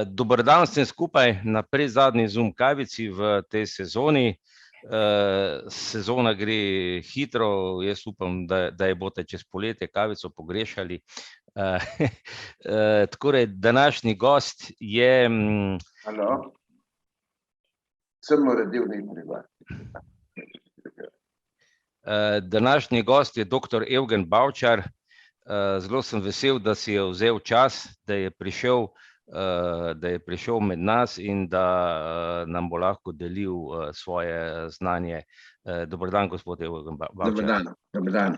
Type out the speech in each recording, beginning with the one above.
Dober dan vsem skupaj na predzadnji Zoom kavici v tej sezoni. Sezona gre hitro, jaz upam, da je boste čez poletje kavico pogrešali. Tako da današnji gost je... Halo, sem uredil nekaj. Današnji gost je dr. Evgen Bavčar. Zelo sem vesel, da si je vzel čas, da je prišel med nas in da nam bo lahko delil svoje znanje. Dober dan, gospod Evgen Bavčar. Dober dan.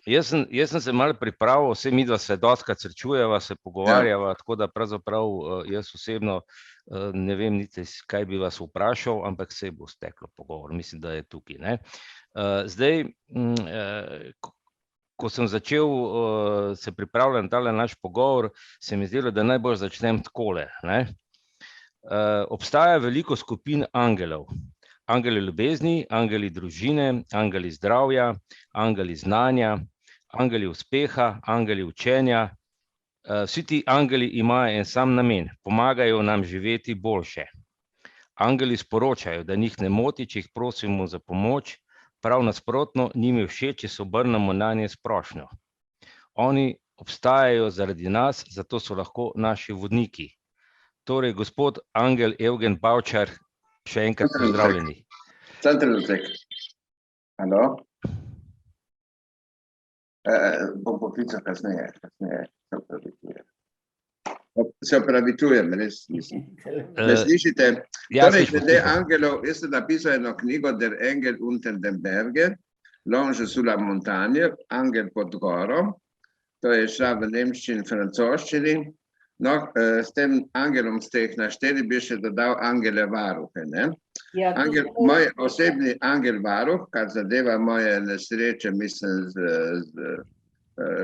Jaz sem se malo pripravil, vse midva se dostikrat srečujeva, se pogovarjava, tako da pravzaprav jaz osebno ne vem niti, kaj bi vas vprašal, ampak se bo steklo pogovor, mislim, da je tukaj, ne. Zdaj, ko sem začel se pripravljati na tale naš pogovor, se mi zdelo, da najbolj začnem takole, ne. Obstaja veliko skupin angelov. Angeli ljubezni, angeli družine, angeli zdravja, angeli znanja, angeli uspeha, angeli učenja. Vsi ti angeli imajo en sam namen, pomagajo nam živeti boljše. Angeli sporočajo, da njih ne moti, če jih prosimo za pomoč, prav nasprotno, njim je všeč, če se obrnemo nanje s prošnjo. Oni obstajajo zaradi nas, zato so lahko naši vodniki. Torej, gospod angel Evgen Bavčar, še enkrat pozdravljeni. Sam trenutek. Halo? Bom poklical kasneje. Se opravičujem, res mislim. Me slišite? Torej, glede angelov, jaz sem napisal eno knjigo Der Engel unter dem Berge, L'ange sous la montagne, Angel pod goro. To je šla v nemščini, francoščini. No, s tem angelom ste jih našteli, bi še dodal angele varuhe, ne? Moj osebni angel varuh, kar zadeva moje nesreče, mislim, z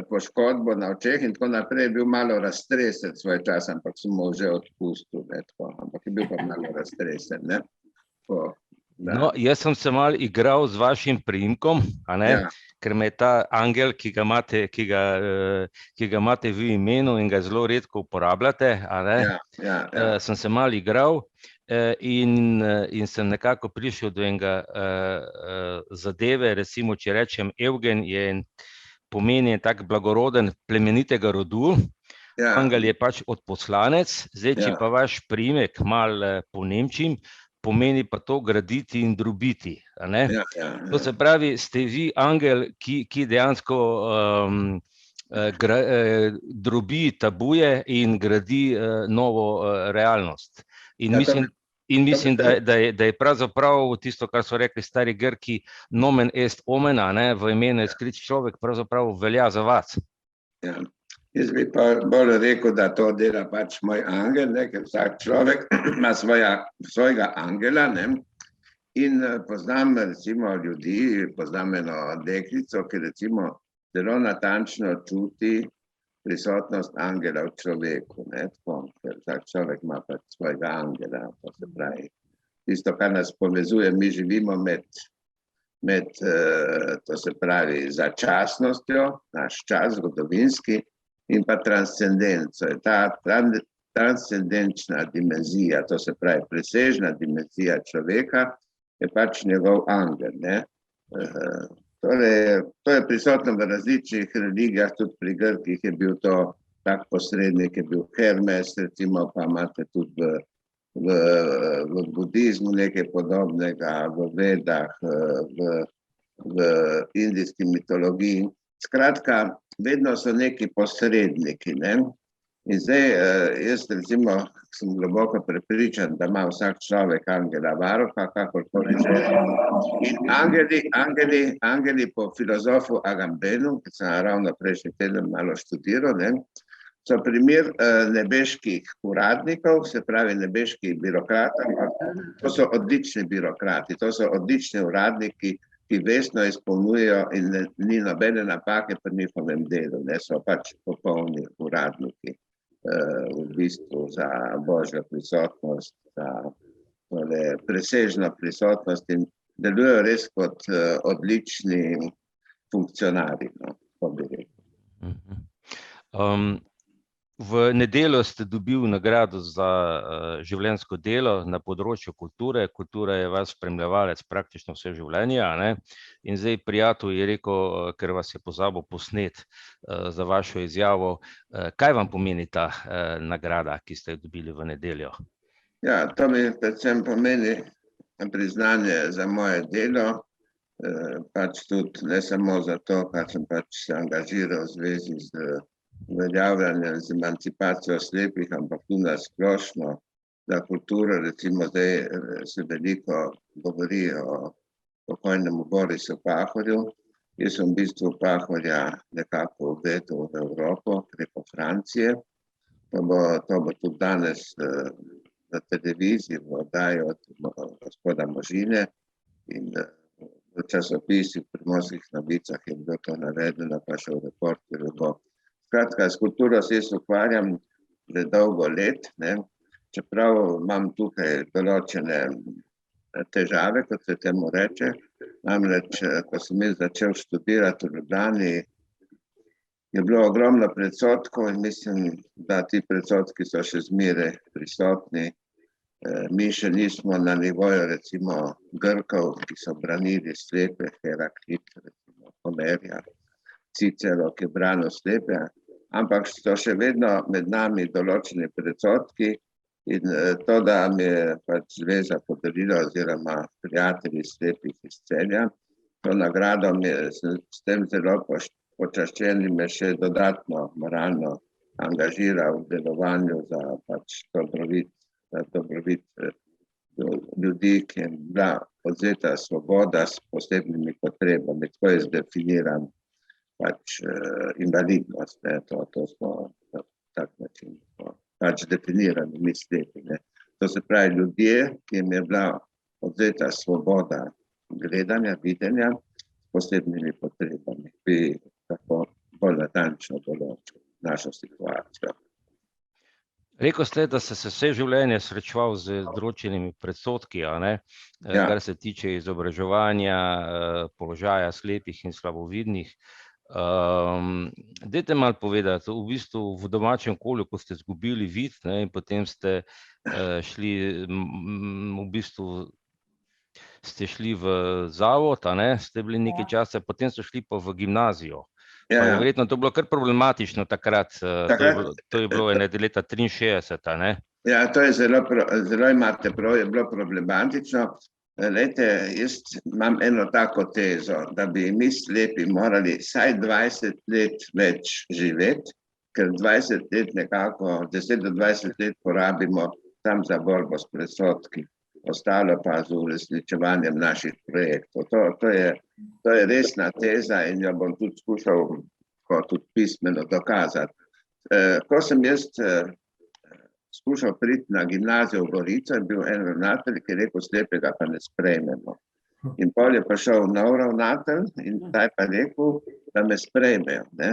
poškodbo na očeh in tako naprej, je bil malo raztresen svoj čas, ampak sem mu že odpustil, ne, tako, ampak je bil pa malo raztresen, ne. No, jaz sem se malo igral z vašim priimkom, a ne? Ja. Ker me je ta angel, ki ga imate v imenu in ga zelo redko uporabljate, a ne? Ja. Sem se malo igral in sem nekako prišel do enega zadeve, recimo, če rečem Evgen pomeni tak blagoroden plemenitega rodu, angel je pač odposlanec, zdaj, če pa vaš priimek malo ponemčim, pomeni pa to graditi in drobiti, a ne? To se pravi, ste vi angel, ki dejansko drobi tabuje in gradi novo realnost. In mislim, da je pravzaprav tisto, kar so rekli stari Grki, nomen est omen, a ne, v imenu je skrit človek, pravzaprav velja za vas. Ja. Jaz bi pa bolj rekel, da to dela pač moj angel, ne, ker vsak človek ima svojega angela, ne, in poznam recimo ljudi, poznam eno deklico, ki recimo zelo natančno čuti prisotnost angela v človeku, ne, tako, ker vsak človek ima pač svojega angela, to se pravi. Tisto, kar nas povezuje, mi živimo med to se pravi, začasnostjo, naš čas, zgodovinski, in pa transcendenco. Ta transcendenčna dimenzija, to se pravi presežna dimenzija človeka, je pač njegov angel, ne. Torej, to je prisotno v različnih religijah, tudi pri Grkih je bil to tak posrednik, je bil Hermes, recimo, pa imate tudi v budizmu nekaj podobnega, v Vedah, v indijski mitologiji. Skratka, vedno so neki posredniki, ne. In zdaj, jaz recimo sem globoko prepričan, da ima vsak človek angela varuha, kakorkoli že. In angeli po filozofu Agambenu, ki sem ravno prejšnji teden malo študiral, ne, so primer nebeških uradnikov, se pravi nebeških birokratov. To so odlični birokrati, to so odlični uradniki, ki vestno izpolnjujejo in ni nobene napake pri njihovem delu, ne, so pač popolni uradniki v bistvu za božjo prisotnost, za presežno prisotnost in delujejo res kot odlični funkcionarji, no, to bi rekel. V nedeljo ste dobil nagrado za življenjsko delo na področju kulture. Kultura je vas spremljevalec praktično vse življenje, a ne? In zdaj prijatelj je rekel, ker vas je pozabil posnet za vašo izjavo, kaj vam pomeni ta nagrada, ki ste jo dobili v nedeljo? Ja, to mi predvsem pomeni priznanje za moje delo, pač tudi ne samo za to, kar sem pač se angažiral v zvezi z uveljavljanjem, z emancipacijo slepih, ampak tudi na splošno, za kulturo. Recimo zdaj se veliko govori o pokojnemu Borisu Pahorju. Jaz sem v bistvu Pahorja nekako uvedel v Evropo preko Francije. To bo tudi danes na televiziji v oddaji od gospoda Možine in v časopisih, v Primorskih novicah je bilo to navedeno, pa še v Reporterju bo. Skratka, s kulturo se jaz ukvarjam že dolgo let, ne? Čeprav imam tukaj določene težave, kot se temu reče. Namreč, ko sem jaz začel študirati v Ljubljani, je bilo ogromno predsodkov in mislim, da ti predsodki so še zmeraj prisotni. Mi še nismo na nivoju recimo Grkov, ki so branili slepe, Heraklit, recimo Homerja, Cicero, ki je branil slepe, ampak so še vedno med nami določeni predsodki in to, da mi je pač zveza podarila oziroma prijatelji slepih iz Celja, to nagrado mi je s tem zelo počaščen in me še dodatno moralno angažira v delovanju za pač dobrobit ljudi, ki je bila odvzeta svoboda s posebnimi potrebami. Tako jaz definiram pač invalidnost, ne, to smo na tak način pač definirani, mi slepi, ne. To se pravi ljudje, ki jim je bila odvzeta svoboda gledanja, videnja s posebnimi potrebami, bi tako bolj natančno določil našo situacijo. Rekel ste, da ste se vse življenje srečeval z določenimi predsodki, a ne? Ja. Kar se tiče izobraževanja, položaja slepih in slabovidnih. Dajte malo povedati, v bistvu v domačem okolju, ko ste izgubili vid, ne, in potem ste šli v bistvu ste šli v zavod, a ne, ste bili nekaj časa, potem so šli pa v gimnazijo. Pa je verjetno to bilo kar problematično takrat, to je bilo leta 63, a ne? Ja, to je zelo imate prav, je bilo problematično. Glejte, jaz imam eno tako tezo, da bi mi slepi morali vsaj 20 let več živeti, ker 20 let nekako, 10 do 20 let porabimo tam za borbo s predsodki, ostalo pa z uresničevanjem naših projektov. To je resna teza in jo bom tudi skušal tudi pismeno dokazati. Ko sem jaz skušal priti na gimnazijo v Gorico, je bil en ravnatelj, ki je rekel, slepega pa ne sprejmemo. In pol je prišel nov ravnatelj in taj pa rekel, da me sprejmejo, ne.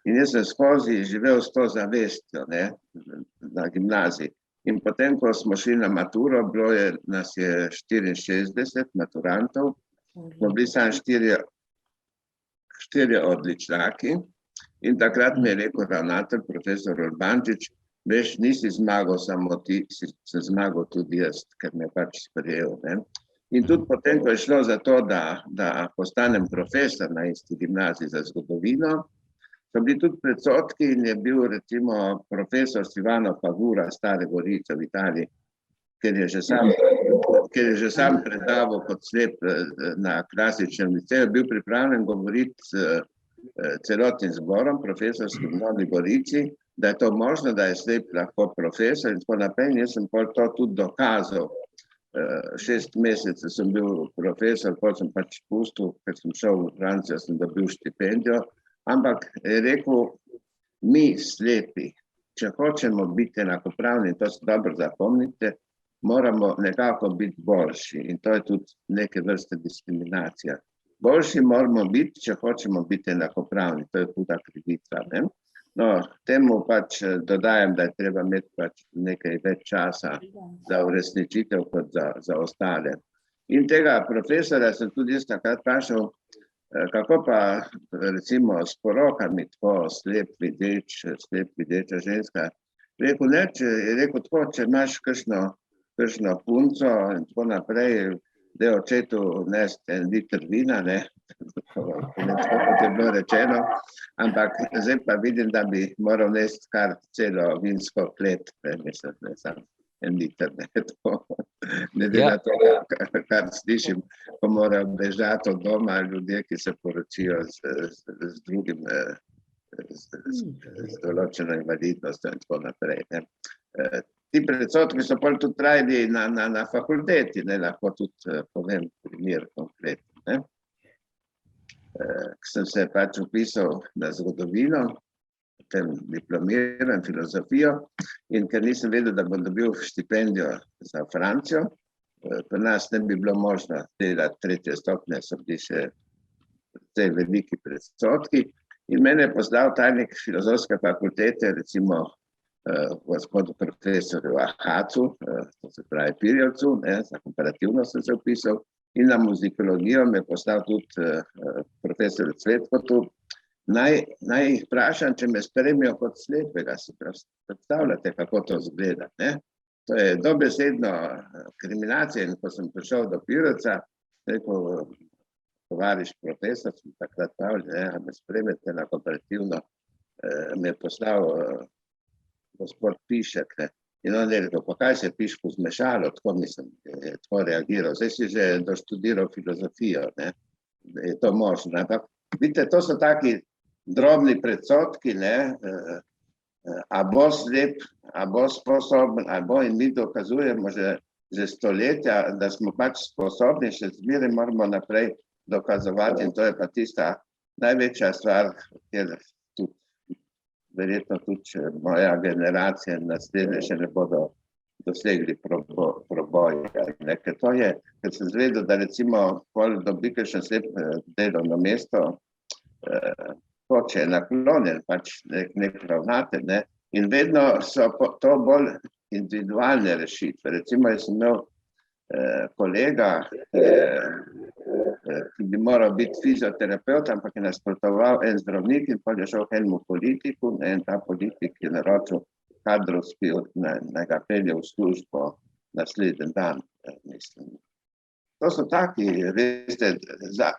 In jaz sem skozi živel s to zavestjo, ne, na gimnaziji. In potem, ko smo šli na maturo, nas je 64 maturantov, smo bili samo štirje odličnjaki in takrat mi je rekel ravnatelj, profesor Urbančič, veš, nisi zmagal samo ti, sem zmagal tudi jaz, ker me je pač sprejel, ne. In tudi potem, ko je šlo za to, da postanem profesor na isti gimnaziji za zgodovino, so bili tudi predsodki in je bil recimo profesor Silvano Pagura, Stare Gorice v Italiji, ker je že sam predaval kot slep na klasičnem liceju, bil pripravljen govoriti celotnim zborom, profesorskim v Novi Gorici, da je to možno, da je slep lahko profesor in tako naprej. Jaz sem to tudi dokazal. 6 mesecev sem bil profesor, potem sem pač pustil, ker sem šel v Francijo, sem dobil štipendijo, ampak je rekel, mi slepi, če hočemo biti enakopravni, to se dobro zapomnite, moramo nekako biti boljši in to je tudi neke vrste diskriminacija. Boljši moramo biti, če hočemo biti enakopravni, to je huda krivica, ne? No, temu pač dodajam, da je treba imeti pač nekaj več časa za uresničitev kot za ostale. In tega profesora sem tudi jaz takrat vprašal, kako pa recimo s porokami, tako slep videča ženska, Rekel, ne, je rekel tako, če imaš kakšno punco in tako naprej, da je očetu nesti en liter vina, ne, ne tako, kot je bilo rečeno, ampak zdaj pa vidim, da bi moral nesti kar celo vinsko klet, mislim, ne sam en liter, ne, tako, glede na to, kar slišim, ko morajo bežati od doma ljudje, ki se poročijo z drugim, z določeno invalidnostjo in tako naprej, ne. Ti predsodki so pol tudi trajali na fakulteti, ne, lahko tudi povem primer konkretno, ne. Ko sem se pač upisal na zgodovino, potem diplomiram filozofijo in ker nisem vedel, da bom dobil štipendijo za Francijo, pri nas ne bi bilo možno delati 3. stopnje, so bili še precej veliki predsodki in mene je poslal tajnik filozofske fakultete, recimo gospodu profesorju Ahacu, to se pravi Pirjevcu, ne, za komparativno sem se upisal, in na muzikologijo me je poslal tudi profesor Cvetkotu, naj jih vprašam, če me spremijo kot slepega, si predstavljate, kako to izgleda, ne? To je dobesedno kriminacija in ko sem prišel do Pirjevca, rekel, tovariš profesor, sem takrat pravil, ne, a me spremete na komparativno, me je poslal gospod Pišek, ne. In on je rekel, pa kaj se je Pišku zmešalo, tako mislim, je tako reagiral. Zdaj si že doštudiral filozofijo, ne, je to možno. Ampak, vidite, to so taki drobni predsodki, ne, a bo slep, a bo sposoben, a bo in mi dokazujemo že stoletja, da smo pač sposobni, še zmeraj moramo naprej dokazovati in to je pa tista največja stvar, kjer verjetno tudi moja generacija in naslednje še ne bodo dosegli proboja. Ker to je, ker sem zvedel, da recimo pol dobi kakšen slep delovno mesto, to, če je naklonjen, pač nek ravnatelj, ne, in vedno so to bolj individualne rešitve. Recimo, jaz sem imel kolega, ki bi moral biti fizioterapeut, ampak je nasprotoval en zdravnik in pa je šel k enemu politiku, in ta politik je naročil kadrovski, naj ga pelje v službo naslednji dan, mislim. To so taki, veste,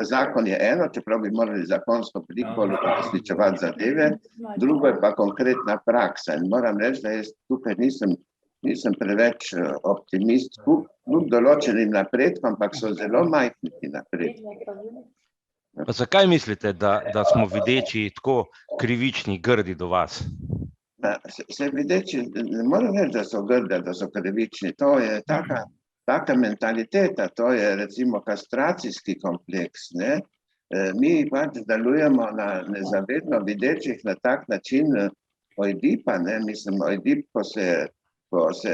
zakon je eno, čeprav bi morali zakonsko veliko bolj uresničevati zadeve, drugo je pa konkretna praksa in moram reči, da jaz tukaj nisem preveč optimist, kljub določenim napredkom, ampak so zelo majhni ti napredki. Pa zakaj mislite, da smo videči tako krivični, grdi do vas? Se videči, ne moram reči, da so grdi, da so krivični, to je taka mentaliteta, to je recimo kastracijski kompleks, ne. Mi pač delujemo na nezavedno videčih na tak način Oedipa, ne, mislim, Oedip, ko se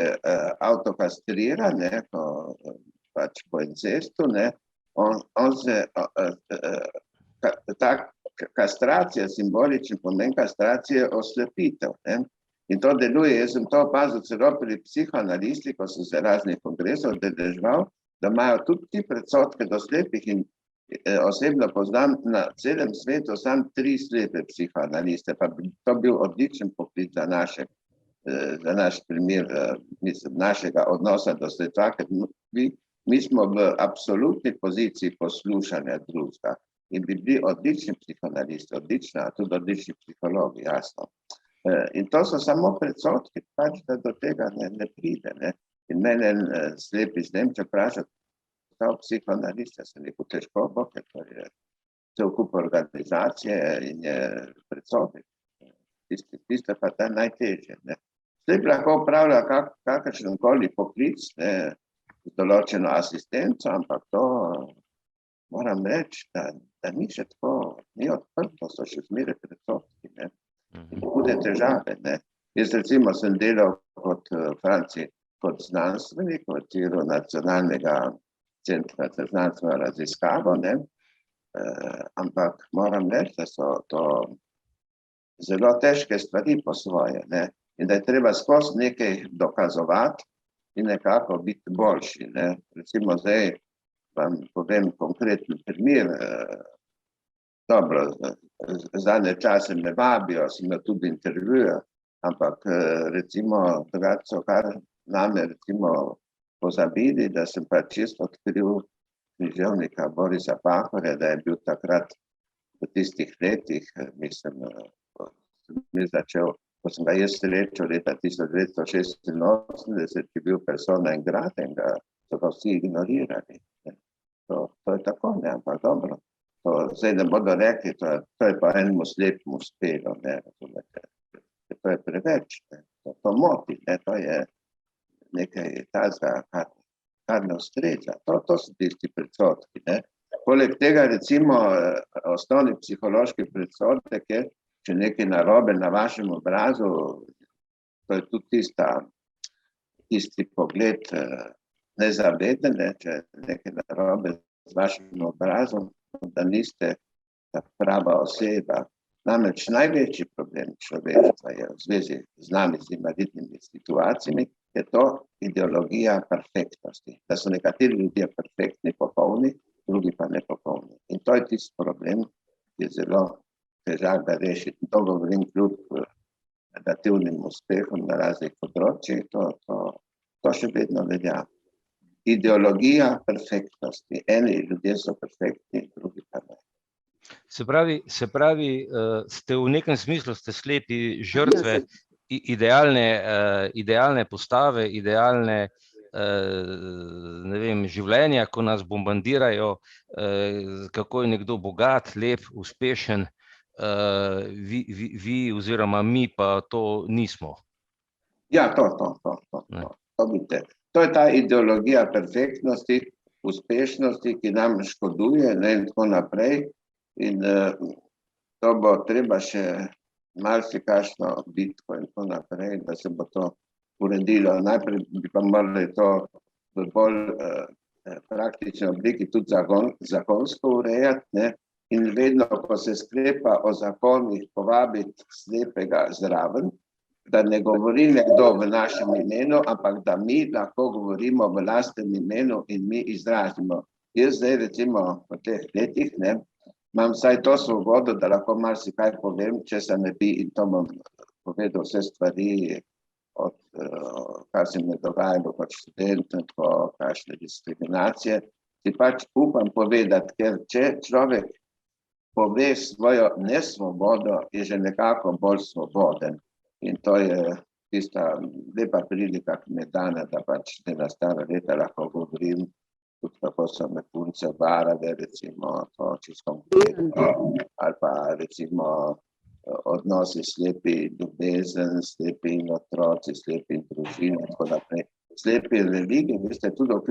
avtokastrira, ne, pač po incestu, ne, on se, ta kastracija, simboličen pomen kastracije, oslepitev, ne, in to deluje, jaz sem to opazil celo pri psihoanalisti, ko sem se raznih kongresov deleževal, da imajo tudi ti predsodke do slepih in osebno poznam na celem svetu samo 3 slepe psihoanaliste, pa to bil odličen poklic za naš primer, mislim, našega odnosa do sveta, ker mi smo v absolutni poziciji poslušanja drugega in bi bili odlični psihoanalisti, tudi odlični psihologi, jasno. In to so samo predsodki, pač, da do tega ne pride, ne. In mene en slep iz Nemčije vpraša, ta psihoanalist, jaz sem rekel, težko bo, ker to je cel kup organizacije in je predsodek. Tiste pa ta najtežje, ne. Slep lahko upravlja kakršenkoli poklic, ne, z določeno asistenco, ampak to moram reči, da ni še tako, ni odprto, so še zmeraj predsodki, ne. In hude težave, ne. Jaz recimo sem delal kot Franciji kot znanstvenik v okviru Nacionalnega centra za znanstveno raziskavo, ne. Ampak moram reči, da so to zelo težke stvari po svoje, ne. In da je treba skozi nekaj dokazovati in nekako biti boljši, ne. Recimo zdaj vam povem konkreten primer, dobro, zadnje čase me vabijo, sem imel tudi intervjuje Ampak recimo, drugače so kar name recimo pozabili, da sem pa čisto odkril književnika Borisa Pahorja, da je bil takrat v tistih letih, mislim, začel, ko sem ga jaz srečal leta 1986, je bil persona in grad in ga so ga vsi ignorirali. To je tako, ne, ampak dobro. Zdaj ne bodo rekli, to je pa enemu slepemu uspelo, ne, razumete. To je preveč, ne. To moti, ne, to je nekaj tazga, kar ne ustreza. To so tisti predsodki, ne. Poleg tega recimo osnovni psihološki predsodek je, če nekaj narobe na vašem obrazu, to je tudi tisti pogled nezaveden, ne, če nekaj narobe z vašim obrazom, da niste ta prava oseba. Namreč največji problem človeštva je v zvezi z nami, z invalidnimi situacijami, je to ideologija perfektnosti. Da so nekateri ljudje perfektni, popolni, drugi pa nepopolni. In to je tisti problem, ki je zelo težak da rešiti. To govorim kljub negativnim uspehom na raznih področjih, to še vedno velja. Ideologija perfektnosti. Eni ljudje so perfektni, drugi pa ne. Se pravi, ste v nekem smislu slepi žrtve idealne postave, idealne ne vem, življenja, ko nas bombardirajo, kako je nekdo bogat, lep, uspešen, vi oziroma mi pa to nismo. Ja, vidite. To je ta ideologija perfektnosti, uspešnosti, ki nam škoduje, ne, in tako naprej. In to bo treba še marsikakšno bitko in tako naprej, da se bo to uredilo. Najprej bi pa morali to v bolj praktični obliki tudi zakonsko urejati, ne? In vedno, ko se sklepa o zakonih, povabiti slepega zraven, da ne govori nekdo v našem imenu, ampak da mi lahko govorimo v lastnem imenu in mi izrazimo. Jaz zdaj recimo v teh letih, ne, imam vsaj to svobodo, da lahko marsikaj povem, če se ne bi, in to bom povedal vse stvari, od kar se mi je dogajalo kot študent, kakšne diskriminacije, si pač upam povedati, ker če človek pove svojo nesvobodo, je že nekako bolj svoboden. In to je tista lepa prilika, ki mi je dana, da pač ne na stara leta lahko govorim, tudi kako so me punce varale, recimo, to čisto konkretno, ali pa recimo odnosi slepi ljubezen, slepi in otroci, slepi in družine, tako naprej. Slepi religiji, veste, tudi v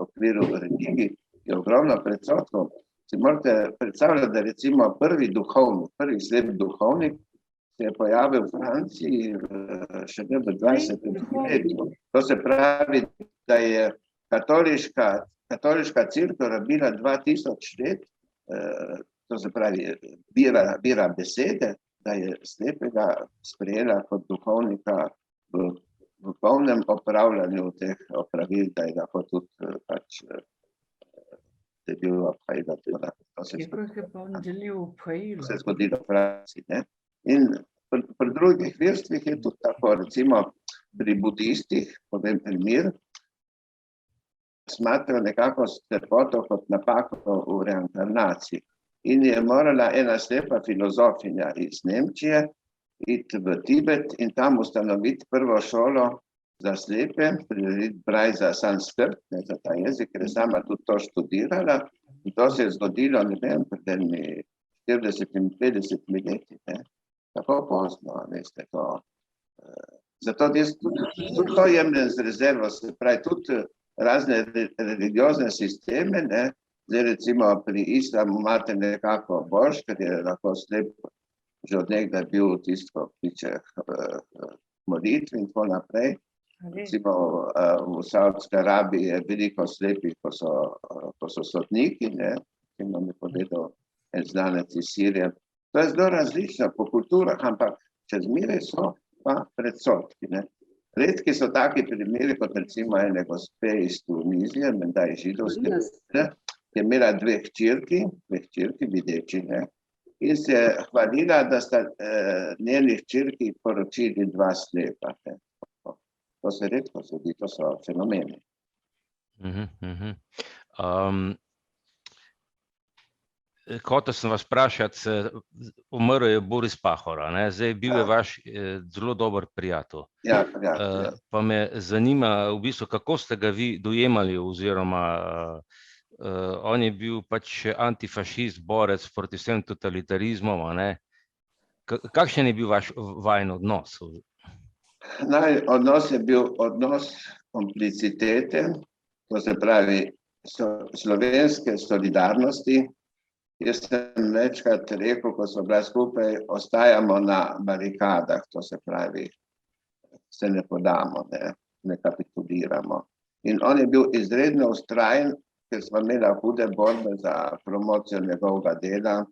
okviru religiji je ogromno predsodkov. Si morate predstavljati, da recimo prvi slep duhovnik se je pojavil v Franciji še ne v 20. stoletju. To se pravi, da je katoliška cerkev rabila 2000 let, to se pravi, bira besede, da je slepega sprejela kot duhovnika v polnem opravljanju teh opravil, da je lahko tudi pač bil obhajda. To se je zgodilo v Franciji, ne? In pri drugih verstvih je tudi tako, recimo pri budistih, povem primer, smatrajo nekako slepoto kot napako v reinkarnaciji. In je morala ena slepa filozofinja iz Nemčije iti v Tibet in tam ustanoviti prvo šolo za slepe, prirediti braj za sanskrt, ne, za ta jezik, ker je sama tudi to študirala. In to se je zgodilo, ne vem, pred 40-50 leti, ne. Tako pozno, veste, to. Zato jaz tudi to jemljem z rezervo, se pravi, tudi razne religiozne sisteme, ne. Zdaj recimo pri islamu imate nekako bož, ker je lahko slep že od nekdaj bil tisto kliče molitvi in tako naprej. Recimo v Saudski Arabiji je veliko slepih, ko so sodniki, ne, ki nam je povedal en znanec iz Sirije. To je zelo različno po kulturah, ampak čez zmeraj so pa predsodki, ne. Redki so taki primeri, kot recimo ene gospe iz Tunizije, menda je židovske, ki je imela dve hčerki videči, ne. in se je hvalila, da sta njeni hčerki poročili 2 slepa. To se redko zgodi, to so fenomeni. Hotel sem vas vprašati, umrl je Boris Pahor, ne? Zdaj bil je vaš zelo dober prijatelj. Ja, prijatelj. Pa me zanima v bistvu, kako ste ga vi dojemali, oziroma on je bil pač antifašist, borec proti vsem totalitarizmom, ne? Kakšen je bil vajin odnos? Odnos je bil odnos komplicitete, to se pravi slovenske solidarnosti. Jaz sem večkrat rekel, ko so bila skupaj, ostajamo na barikadah, to se pravi, se ne podamo, ne kapituliramo. In on je bil izredno vztrajen, ker smo imeli hude borbe za promocijo njegovega dela,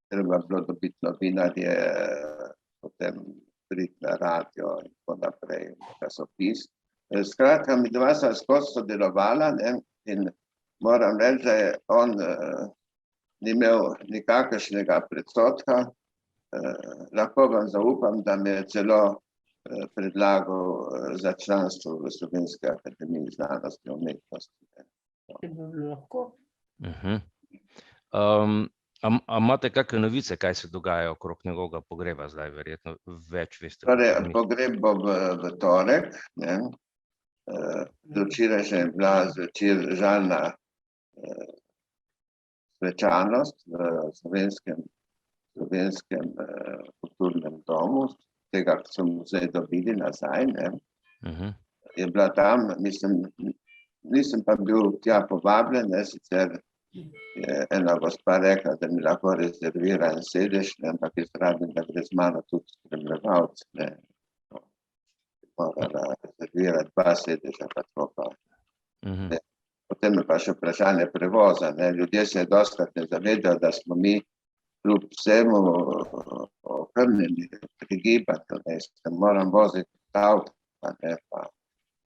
treba bilo dobiti novinarje, potem priti na radio in tako naprej, časopis. Skratka, midva sva skozi sodelovala, in moram reči, da je on ni imel nikakršnega predsodka. Lahko vam zaupam, da me je celo predlagal za članstvo v Slovenski akademiji znanosti in umetnosti. A imate kakšne novice, kaj se dogaja okrog njegovega pogreba zdaj, verjetno več veste? Torej, pogreb bo v torek, včeraj je bila zvečer žalna svečanost v slovenskem kulturnem domu, tega so mu zdaj dobili nazaj, je bila tam, nisem pa bil tja povabljen, sicer je ena gospa rekla, da mi lahko rezervira en sedež, ampak jaz rabim, da gre z mano tudi spremljevalci, morala rezervirati 2 sedeža, pa to pa. Potem je pa še vprašanje prevoza, ljudje se dostakrat ne zavedajo, da smo mi kljub vsemu okrnjeni, prigibati, moram voziti avto, pa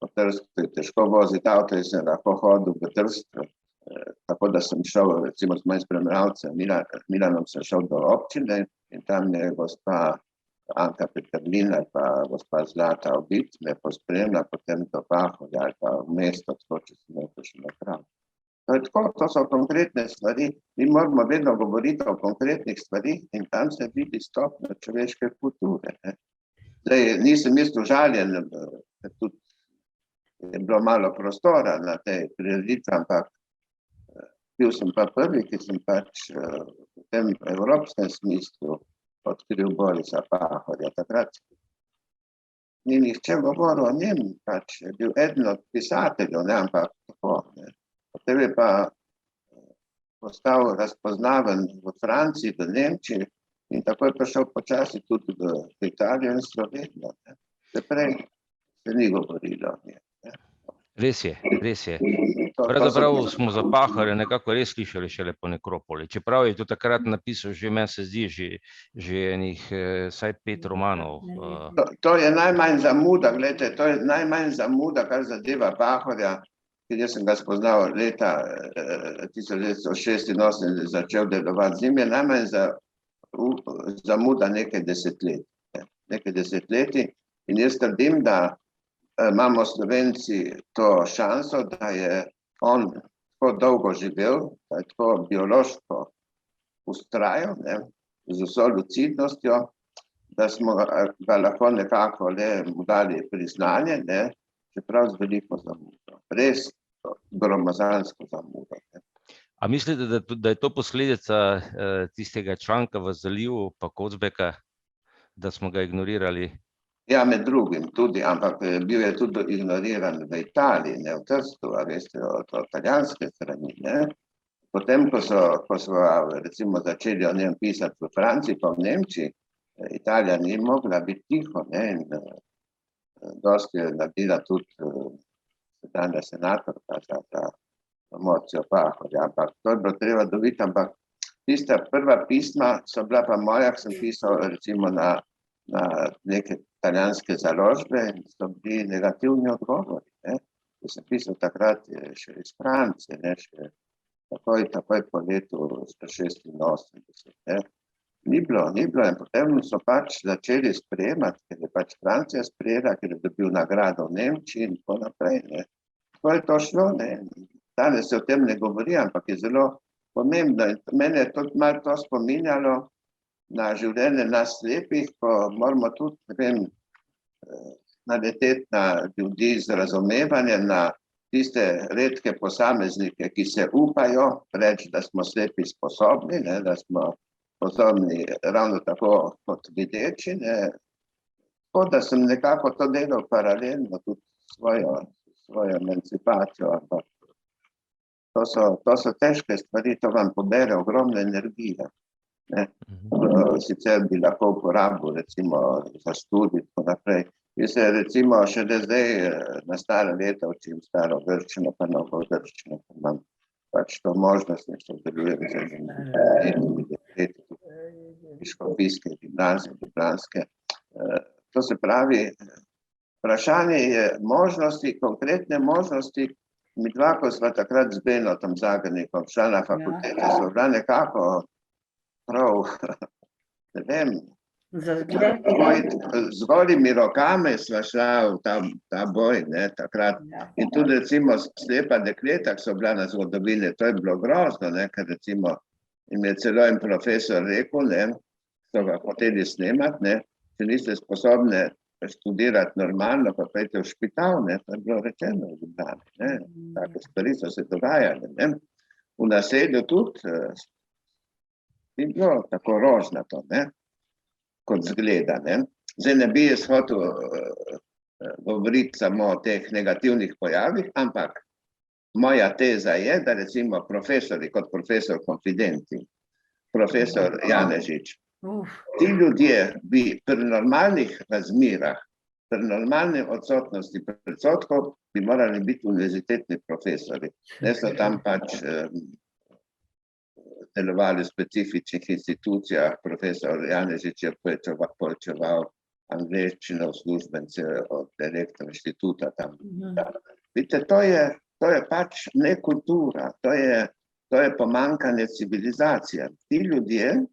po Trstu je težko voziti avto, jaz sem lahko hodil v Trstu, tako da sem šel, recimo s mojim spremljevalcem Milanom sem šel do občine in tam je gospa Anka Peterlina pa gospa Zlata Obit me pospremila potem do Pahorja ali pa v mesto, tako če sem nekaj še naprav. To so konkretne stvari, mi moramo vedno govoriti o konkretnih stvarih in tam se vidi stopnja človeške kulture. Zdaj, nisem jaz užaljen, ker tudi je bilo malo prostora na tej prireditvi, ampak bil sem pa prvi, ki sem pač v tem evropskem smislu odkril Borisa Pahorja. Takrat ni nihče govoril o njem, pač je bil eden od pisateljev, ampak tako. Potem je pa postal razpoznaven v Franciji, v Nemčiji in tako je prišel počasi tudi v Italijo in Slovenijo. Prej se ni govorilo o njem. Res je. Pravzaprav smo za Pahorja nekako res slišali šele po Nekropoli. Čeprav je to takrat napisal že, meni se zdi, že enih vsaj 5 romanov. To je najmanj zamuda, gledajte, to je najmanj zamuda, kar zadeva Pahorja, ker jaz sem ga spoznal leta 1986 začel delovati. Z njim je najmanj zamuda nekaj desetletij in jaz trdim, da imamo Slovenci to šanso, da je on tako dolgo živel, da je tako biološko vztrajal, z vso lucidnostjo, da smo ga lahko nekako mu dali priznanje, čeprav z veliko zamudo. Res gromozansko zamudo. A mislite, da je to posledica tistega članka v Zalivu pa Kocbeka, da smo ga ignorirali? Ja, med drugim tudi, ampak bil je tudi ignoriran v Italiji, v Trstu, veste, od italijanske strani. Potem, ko so recimo začeli o njem pisati v Franciji, pa v Nemčiji, Italija ni mogla biti tiho, in dosti je naredila tudi sedanja senatorka za promocijo Pahorja, ampak to je bilo treba dobiti, ampak tista prva pisma so bila pa moja, ki sem pisal recimo na neke italijanske založbe in so bili negativni odgovori. Ko sem pisal takrat še iz Francije, še takoj po letu 86, ne. Ni bilo, in potem so pač začeli sprejemati, ker je pač Francija sprejela, ker je dobil nagrado v Nemčiji in tako naprej, ne. Tako je to šlo, ne. Danes se o tem ne govori, ampak je zelo pomembno. In mene je tudi malo to spominjalo na življenje nas slepih, ko moramo tudi, ne vem, naleteti na ljudi z razumevanjem, na tiste redke posameznike, ki se upajo reči, da smo slepi sposobni, ne, da smo sposobni ravno tako kot videči, ne. Tako da sem nekako to delal paralelno tudi svojo emancipacijo, ampak to so težke stvari, to vam pobere ogromno energije, ne. Sicer bi lahko uporabil recimo za študij in tako naprej. Jaz se recimo še zdaj na stara leta učim staro grščino, pa novo grščino, pa imam pač to možnost, da sodelujem z škofijske gimnazije, ljubljanske. To se pravi, vprašanje je možnosti, konkretne možnosti. Midva, ko sva takrat z Benotom Zagrnikom šla na fakultete, so bila nekako prav, ne vem, z golimi rokami sva šla v ta boj, ne, takrat. In tudi recimo slepa dekleta, ki so bila na zgodovini, to je bilo grozno, ne, ker recimo jim je celo en profesor rekel, ne, so ga hoteli snemati, ne, če niste sposobni študirati normalno, pa pojďte v špital, ne, to je bilo rečeno v Ljubljani, ne, take stvari so se dogajale, ne. V naselju tudi ni bilo tako rožnato, ne, kot zgleda, ne. Zdaj ne bi jaz hotel govoriti samo o teh negativnih pojavih, ampak moja teza je, da recimo profesori, kot profesor Konfidenti, profesor Janežič, ti ljudje bi pri normalnih razmerah, pri normalni odsotnosti predsodkov bi morali biti univerzitetni profesori. Ne so tam pač delovali v specifičnih institucijah, profesor Janežič je poučeval angleščino uslužbence od Elektro inštituta tam. Vidite, to je pač nekultura, to je pomanjkanje civilizacije. Ti ljudje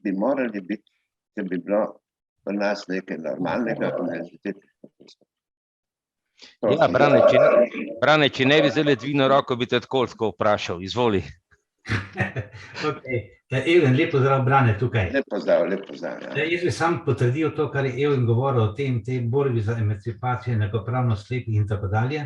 bi morali biti, če bi bilo v nas nekaj normalnega, univerzitetnih profesorjev. Ja, Brane, če ne bi zdaj dvignil roko, bi te tako vprašal, izvoli. Even, lep pozdrav, Brane, tukaj. Lep pozdrav, ja. Jaz bi sam potrdil to, kar je Even govoril o tem, tej borbi za emancipacijo, enakopravnost slepih in tako dalje.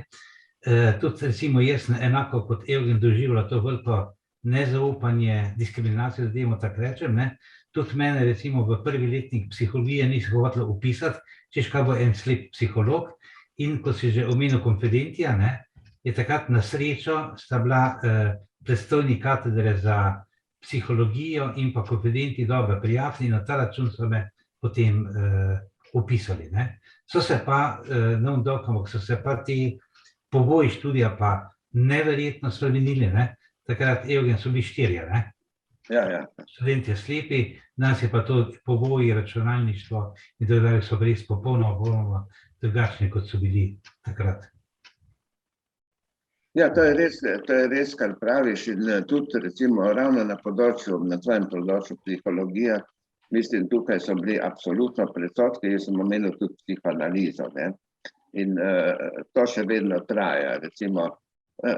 Tudi recimo jaz enako kot Eugen doživljal to veliko nezaupanje, diskriminacijo, zdajmo tako rečem, ne. Tudi mene recimo v prvi letnik psihologije niso hoteli upisati, češ kaj bo en slep psiholog. In ko si že omenil Konfidentija, ne, je takrat na srečo sta bila predstojni katedre za psihologijo in pa Konfidenti dobre prijatelji, na ta račun so me potem upisali, ne. So se pa, so se pa ti pogoji študija pa neverjetno spremenili, ne. Takrat Eugen so bili 4, ne. Ja. Študentje slepi, nas je pa to pogoji, računalništvo in tako dalje so res popolnoma drugačni, kot so bili takrat. Ja, to je res, kar praviš, in tudi recimo ravno na tvojem področju psihologija, mislim, tukaj so bili absolutno predsodki, jaz sem omenil tudi psihoanalizo, ne. In to še vedno traja, recimo,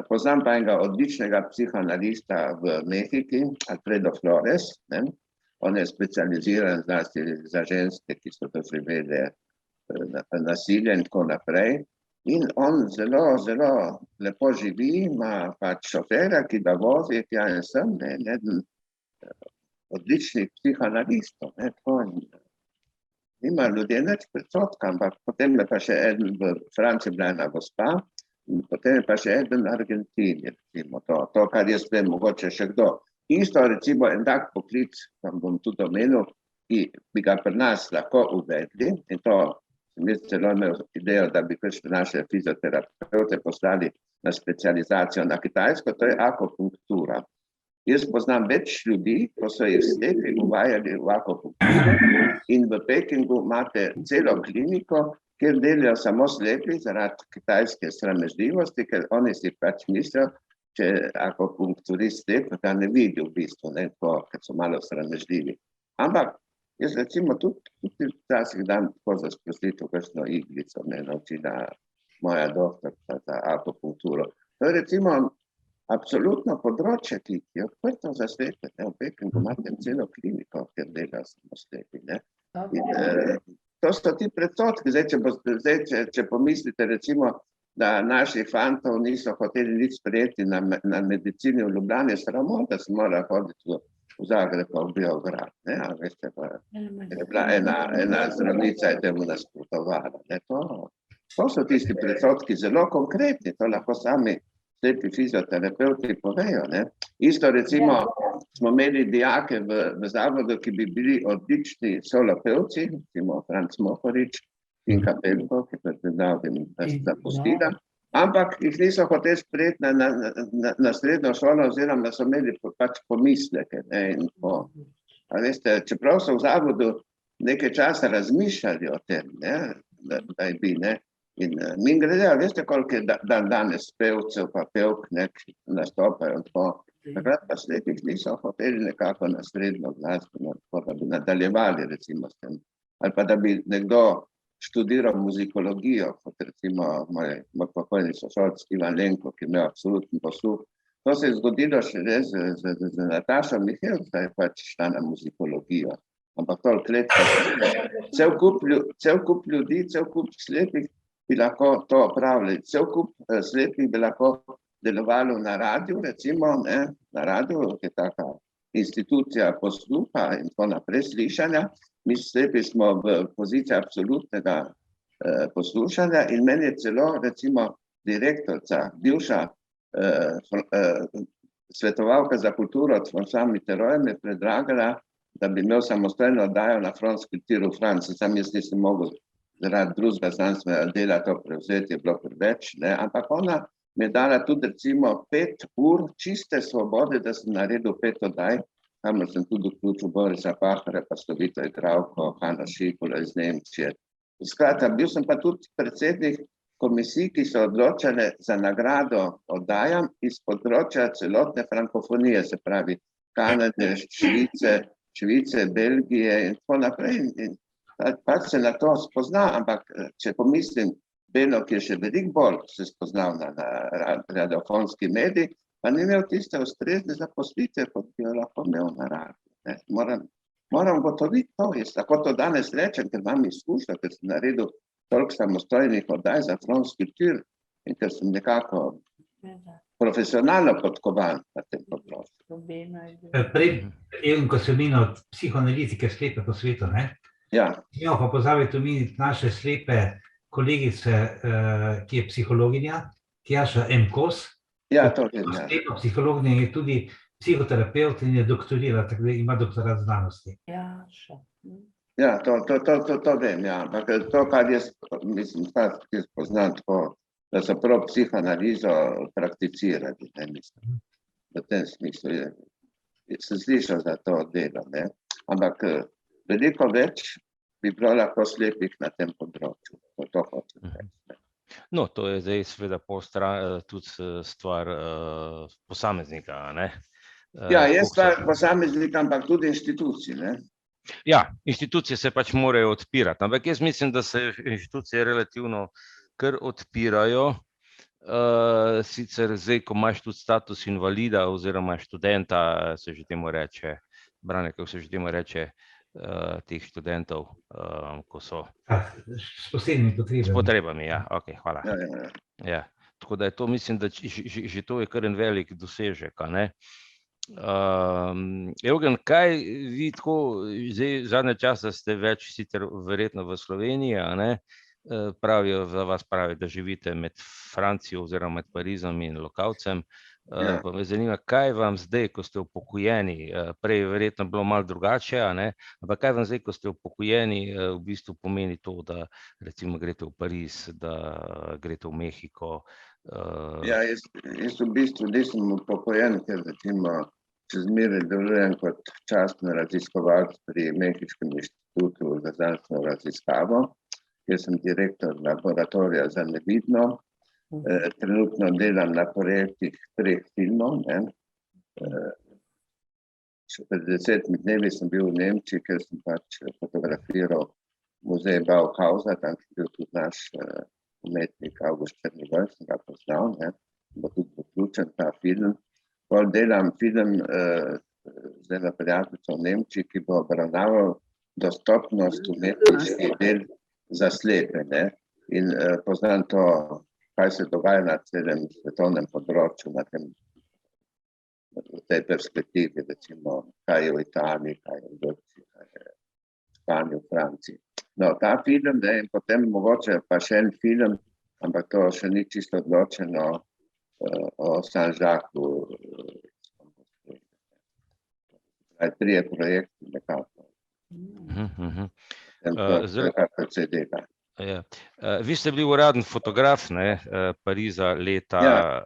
poznam pa enega odličnega psihoanalista v Mehiki, Alfredo Flores, ne. On je specializiran zlasti za ženske, ki so doživele nasilje in tako naprej. In on zelo lepo živi, ima pač šoferja, ki ga vozi tja in sem, ne, eden odličnih psihoanalistov, ne, tako. Nima ljudje nič predsodka, ampak potem je pa še eden v Franciji bila ena gospa, in potem je pa še eden v Argentini, recimo to, kar jaz vem, mogoče še kdo. Isto recimo en tak poklic, vam bom tudi omenil, ki bi ga pri nas lahko uvedli, in to sem jaz celo imel idejo, da bi prišli naše fizioterapeute poslali na specializacijo na Kitajsko, to je akupunktura. Jaz poznam več ljudi, ko so jih slepi uvajali v akupunkturo, in v Pekingu imate celo kliniko, kjer delajo samo slepi zaradi kitajske sramežljivosti, ker oni si pač mislijo, če akupunkturist slep, da ne vidi v bistvu, ne, to, ker so malo sramežljivi. Ampak jaz recimo tudi včasih dam tako za sprostitev kakšno iglico, me naučila moja doktorka za akupunkturo. To je recimo absolutno področje, ki je odprto za slepe. V Pekingu imate celo kliniko, kjer delajo samo slepi. To so ti predsodki. Če pomislite recimo, da naših fantov niso hoteli nič sprejeti na medicini v Ljubljani, sramo, da se mora hoditi v Zagreb pa v Beograd. Veste, je bila ena zdravnica, je temu nasprotovala. To so tisti predsodki zelo konkretni, to lahko sami slepi fizioterapeuti povejo. Isto recimo smo imeli dijake v zavodu, ki bi bili odlični solopevci, recimo Franc Mohorič in Kapelko, ki je zapustila, ampak jih niso hoteli sprejeti na srednjo šolo, oziroma so imeli pač pomisleke. Čeprav so v zavodu nekaj časa razmišljali o tem, da je bi, in mi gredejo, veste, koliko je danes pevcev pa pevk, ki nastopajo tako. Takrat pa slepih niso hoteli nekako na srednjo glasbeno, da bi nadaljevali recimo s tem. Ali pa da bi nekdo študiral muzikologijo, kot recimo moj pokojni sošolc Ivan Lenko, ki ima absolutni posluh. To se je zgodilo šele z Natašo Mihelc, da je pač šla na muzikologijo. Ampak toliko let, cel kup ljudi, cel kup slepih bi lahko to opravili. Cel kup slepih bi lahko delovalo na radiju, recimo, na radiju, ki je taka institucija posluha in tako naprej slišanja. Mi slepi smo v poziciji absolutnega poslušanja in meni je celo, recimo, direktorica, bivša svetovalka za kulturo od François Mitterrand je predlagala, da bi imel samostojno oddajo na France Culture v Franciji. Sam jaz nisem mogel zaradi drugega znanstvenega dela to prevzeti, je bilo preveč, ampak ona mi je dala tudi recimo 5 ur čiste svobode, da sem naredil 5 oddaj, kamor sem tudi vključil Borisa Pahorja, pa slovito igralko Hanno Šikula iz Nemčije. Skratka, bil sem pa tudi predsednik komisij, ki so odločale za nagrado oddajam iz področja celotne frankofonije, se pravi Kanade, Švice, Belgije in tako naprej. Pač se na to spozna, ampak če pomislim, Beno, ki je še veliko bolj se spoznal na radiofonski medij, pa ni imel tiste ustrezne zaposlitve, kot bi jo lahko imel na radiju. Moram gotoviti to, jaz lahko to danes rečem, ker imam izkušnjo, ker sem naredil toliko samostojnih oddaj za France Culture in ker sem nekako profesionalno podkovan na tem področju. Prej, ko se omenil od psihoanalitike slepe po svetu, Ja. Smemo pa pozabiti omeniti naše slepe kolegice, ki je psihologinja, Tjaša M. Kos. Ja, to vem, ja. Slepa psihologinja je tudi psihoterapeut in je doktorirala, tako da ima doktorat znanosti. Ja, to vem, ja. Ampak to, kar jaz mislim, ki spoznam tako, da so prav psihoanalizo prakticirali, mislim. V tem smislu sem slišal za to delo, ampak veliko več bi bilo lahko slepih na tem področju. To hočem reči. No, to je zdaj seveda tudi stvar posameznika, Ja, je stvar posameznika, ampak tudi inštitucij, Ja, institucije se pač morajo odpirati, ampak jaz mislim, da se inštitucije relativno kar odpirajo. Sicer zdaj, ko imaš tudi status invalida oziroma študenta, se že temu reče, Brane, kako se že temu reče, teh študentov, ko so s posebnimi potrebami. S potrebami, ja, ok, hvala. Ja. Tako da je to, mislim, da že to je kar en velik dosežek, Eugen, kaj vi tako, zdaj zadnje časa ste več sicer verjetno v Sloveniji, pravijo, za vas pravi, da živite med Francijo oziroma med Parizom in Lokavcem. Pa me zanima, kaj vam zdaj, ko ste upokojeni, prej je verjetno bilo malo drugače, ampak kaj vam zdaj, ko ste upokojeni, v bistvu pomeni to, da recimo greste v Pariz, da greste v Mehiko? Ja, jaz v bistvu nisem upokojen, ker recimo čez zmeraj delujem kot častni raziskovalec pri Mehiškem inštitutu za znanstveno raziskavo, kjer sem direktor laboratorija za nevidno trenutno delam na projektih 3 filmov, ne. Še pred 10 dnevi sem bil v Nemčiji, ker sem pač fotografiral muzej Bauhausa, tam je bil tudi naš umetnik August Črnigal, sem ga poznal, ne. Bo tudi poključen ta film. Pol delam film z eno prijateljico v Nemčiji, ki bo obravnaval dostopnost umetniških del za slepe, ne. In poznam to, kaj se dogaja na celem svetovnem področju, na tem, v tej perspektivi, recimo, kaj je v Italiji, kaj je v Grčiji, kaj je v Španiji, v Franciji. No, ta film, ne, in potem mogoče pa še en film, ampak to še ni čisto odločeno, o Saint-Jacques, trije projekti nekako. Nekako CD-ga. Ja. Vi ste bili uraden fotograf, ne, Pariza leta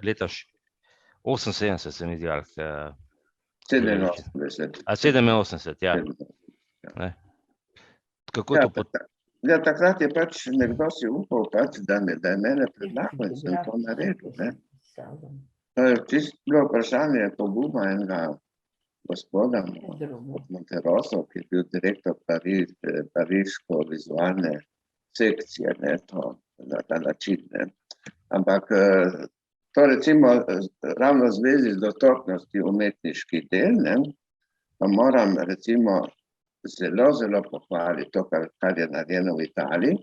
78, se mi zdi, 87. 87, ja. Ne. Kako to Ja, takrat je pač nekdo si upal, pač, da je mene predlagal in sem to naredil, ne. To je čisto bilo vprašanje poguma enega gospoda od Monteroso, ki je bil direktor pariško-vizualne sekcije, ne, to, na ta način, ne. Ampak to recimo ravno v zvezi z dostopnosti umetniških del, ne, pa moram recimo zelo pohvaliti to, kar je narejeno v Italiji,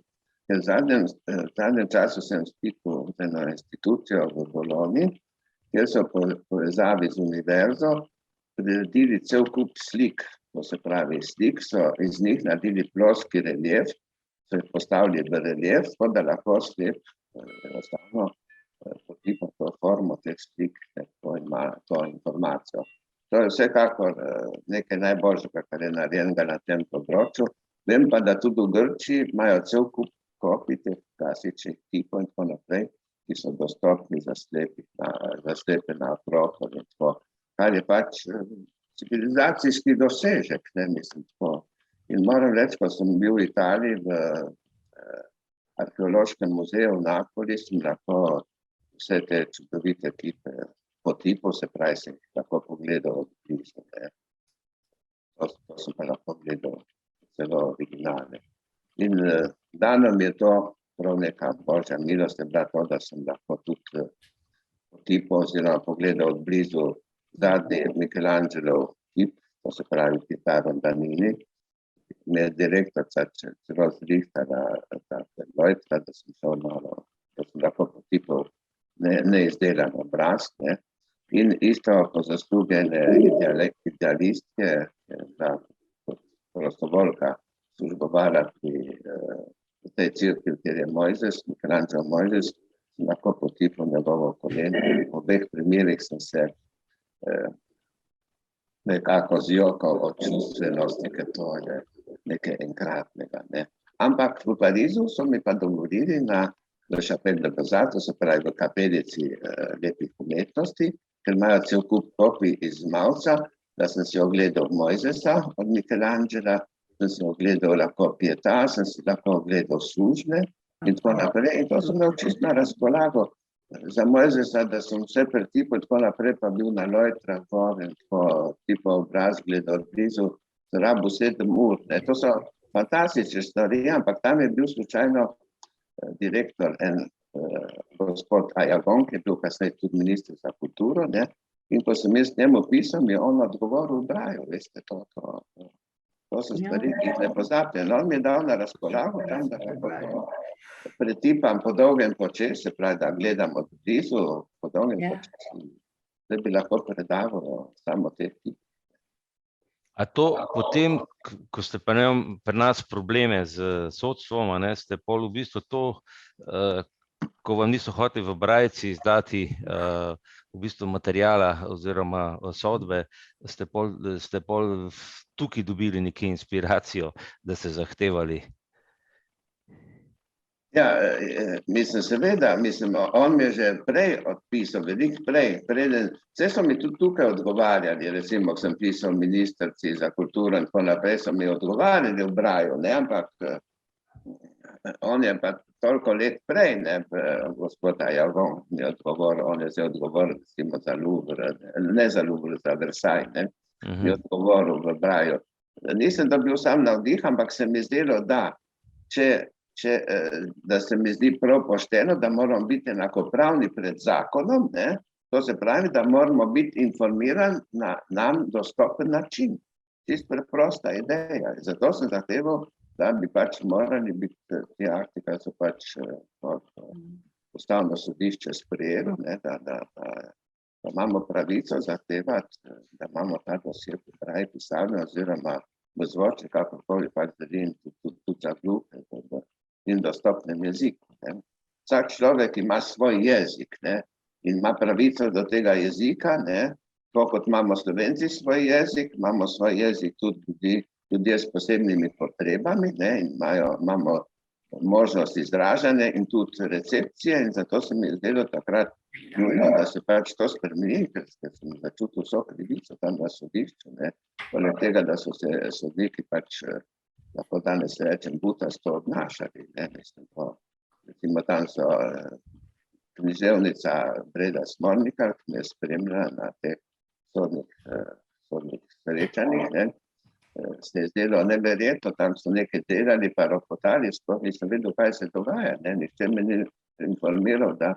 ker v zadnjem času sem v stiku z eno institucijo v Bologni, kjer so povezavi z univerzo priredili cel kup slik, to se pravi slik, so iz njih naredili ploski relief, so jih postavili v relief, da lahko slep enostavno potipa to formo teh slik, ko ima to informacijo. To je vsekakor nekaj najboljšega, kar je narejenega na tem področju. Vem pa, da tudi v Grčiji imajo cel kup kopij teh klasičnih tipov in tako naprej, ki so dostopni za slepe na prostor in tako, kar je pač civilizacijski dosežek, ne, mislim tako. In moram reči, ko sem bil v Italiji v arheološkem muzeju v Napoli, sem lahko vse te čudovite kipe po tipu, se pravi, sem lahko pogledal od blizu, ne. To sem pa lahko gledal celo originalne. In dano mi je to prav neka božja milost, je bila to, da sem lahko tudi po tipu oziroma pogledal od blizu zadnji Michelangelov kip, to se pravi Kitaro Danini. Me je direktorica celo zrihtala Lojtra, da sem šel malo, da sem lahko po tipu neizdelan obraz, ne. In isto po zasluge idealistke, da prostovoljka službovala pri tej cerkvi, kjer je Mojzes, Michelangelo Mojzes, sem lahko po tipu njegovo koleno. V obeh primerih sem se nekako zjokal od čustvenosti, ker to je nekaj enkratnega, ne. Ampak v Parizu so mi pa dovolili na Le Chapelle de Beaux-Arts, to se pravi v kapelici lepih umetnosti, ker imajo cel kup kopij iz Mauca, da sem si ogledal Mojzesa od Michelangela, sem si ogledal lahko Pietà, sem si lahko ogledal službe in tako naprej. In to sem imel čisto na razpolago za Mojzesa, da sem vse pretipal in tako naprej, pa bil na Lojtra gor in tako tipo obraz gledal od blizu, zrabil 7 ur, ne. To so fantastične stvari, ampak tam je bil slučajno direktor en gospod Ayagon, ki je bil kasneje tudi minister za kulturo, ne, in ko sem jaz njemu pisal, mi je on odgovoril v braju, veste, to so stvari, ki jih ne pozabite. No, on mi je dal na razpolago tam, da lahko to pretipam po dolgem počes, se pravi, da gledam od blizu, po dolgem počes, da bi lahko predaval samo te tipe. A to potem, ko ste pa pri nas probleme z sodstvom, ne, ste pol v bistvu to, ko vam niso hoteli v Brajci izdati v bistvu materijala oziroma sodbe, ste pol tukaj dobili nekaj inspiracijo, da ste zahtevali? Ja, seveda, on mi je že prej odpisal, veliko prej, preden, vse so mi tudi tukaj odgovarjali, recimo, ko sem pisal ministrici za kulturo in tako naprej, so mi odgovarjali v braju, ne, ampak on je pa toliko let prej, ne, gospod Ajagon mi je odgovoril, on je zdaj odgovoril, recimo za Louvre, ne za Louvre, za Versailles, ne, mi je odgovoril v Braju. Nisem dobil sam navdih, ampak se mi zdelo, da da se mi zdi prav pošteno, da moramo biti enakopravni pred zakonom, ne, to se pravi, da moramo biti informirani na nam dostopen način. Čisto preprosta ideja. Zato sem zahteval, da bi pač morali biti ti akti, kaj so pač ustavno sodišče sprejelo, ne, da imamo pravico zahtevati, da imamo ta dosje pripravi pisarne oziroma v zvoče, kakorkoli pač delim tudi za gluhe in dostopnem jeziku. Ne. Vsak človek ima svoj jezik, ne, in ima pravico do tega jezika, ne, to kot imamo Slovenci svoj jezik, imamo svoj jezik tudi ljudje s posebnimi potrebami, ne, in imamo možnost izražanja in tudi recepcije, in zato se mi je zdelo takrat nujno, da se pač to spremeni, ker sem začutil vso krivico tam na sodišču, ne, poleg tega, da so se sodniki pač, lahko danes rečem, butasto obnašali, ne, mislim, recimo tam so književnica Breda Smolnikar, ki me je spremljala na teh sodnih srečanjih, ne, se je zdelo neverjetno, tam so nekaj delali, pa ropotali, sploh nisem vedel, kaj se dogaja, ne, nihče me ni informiral, da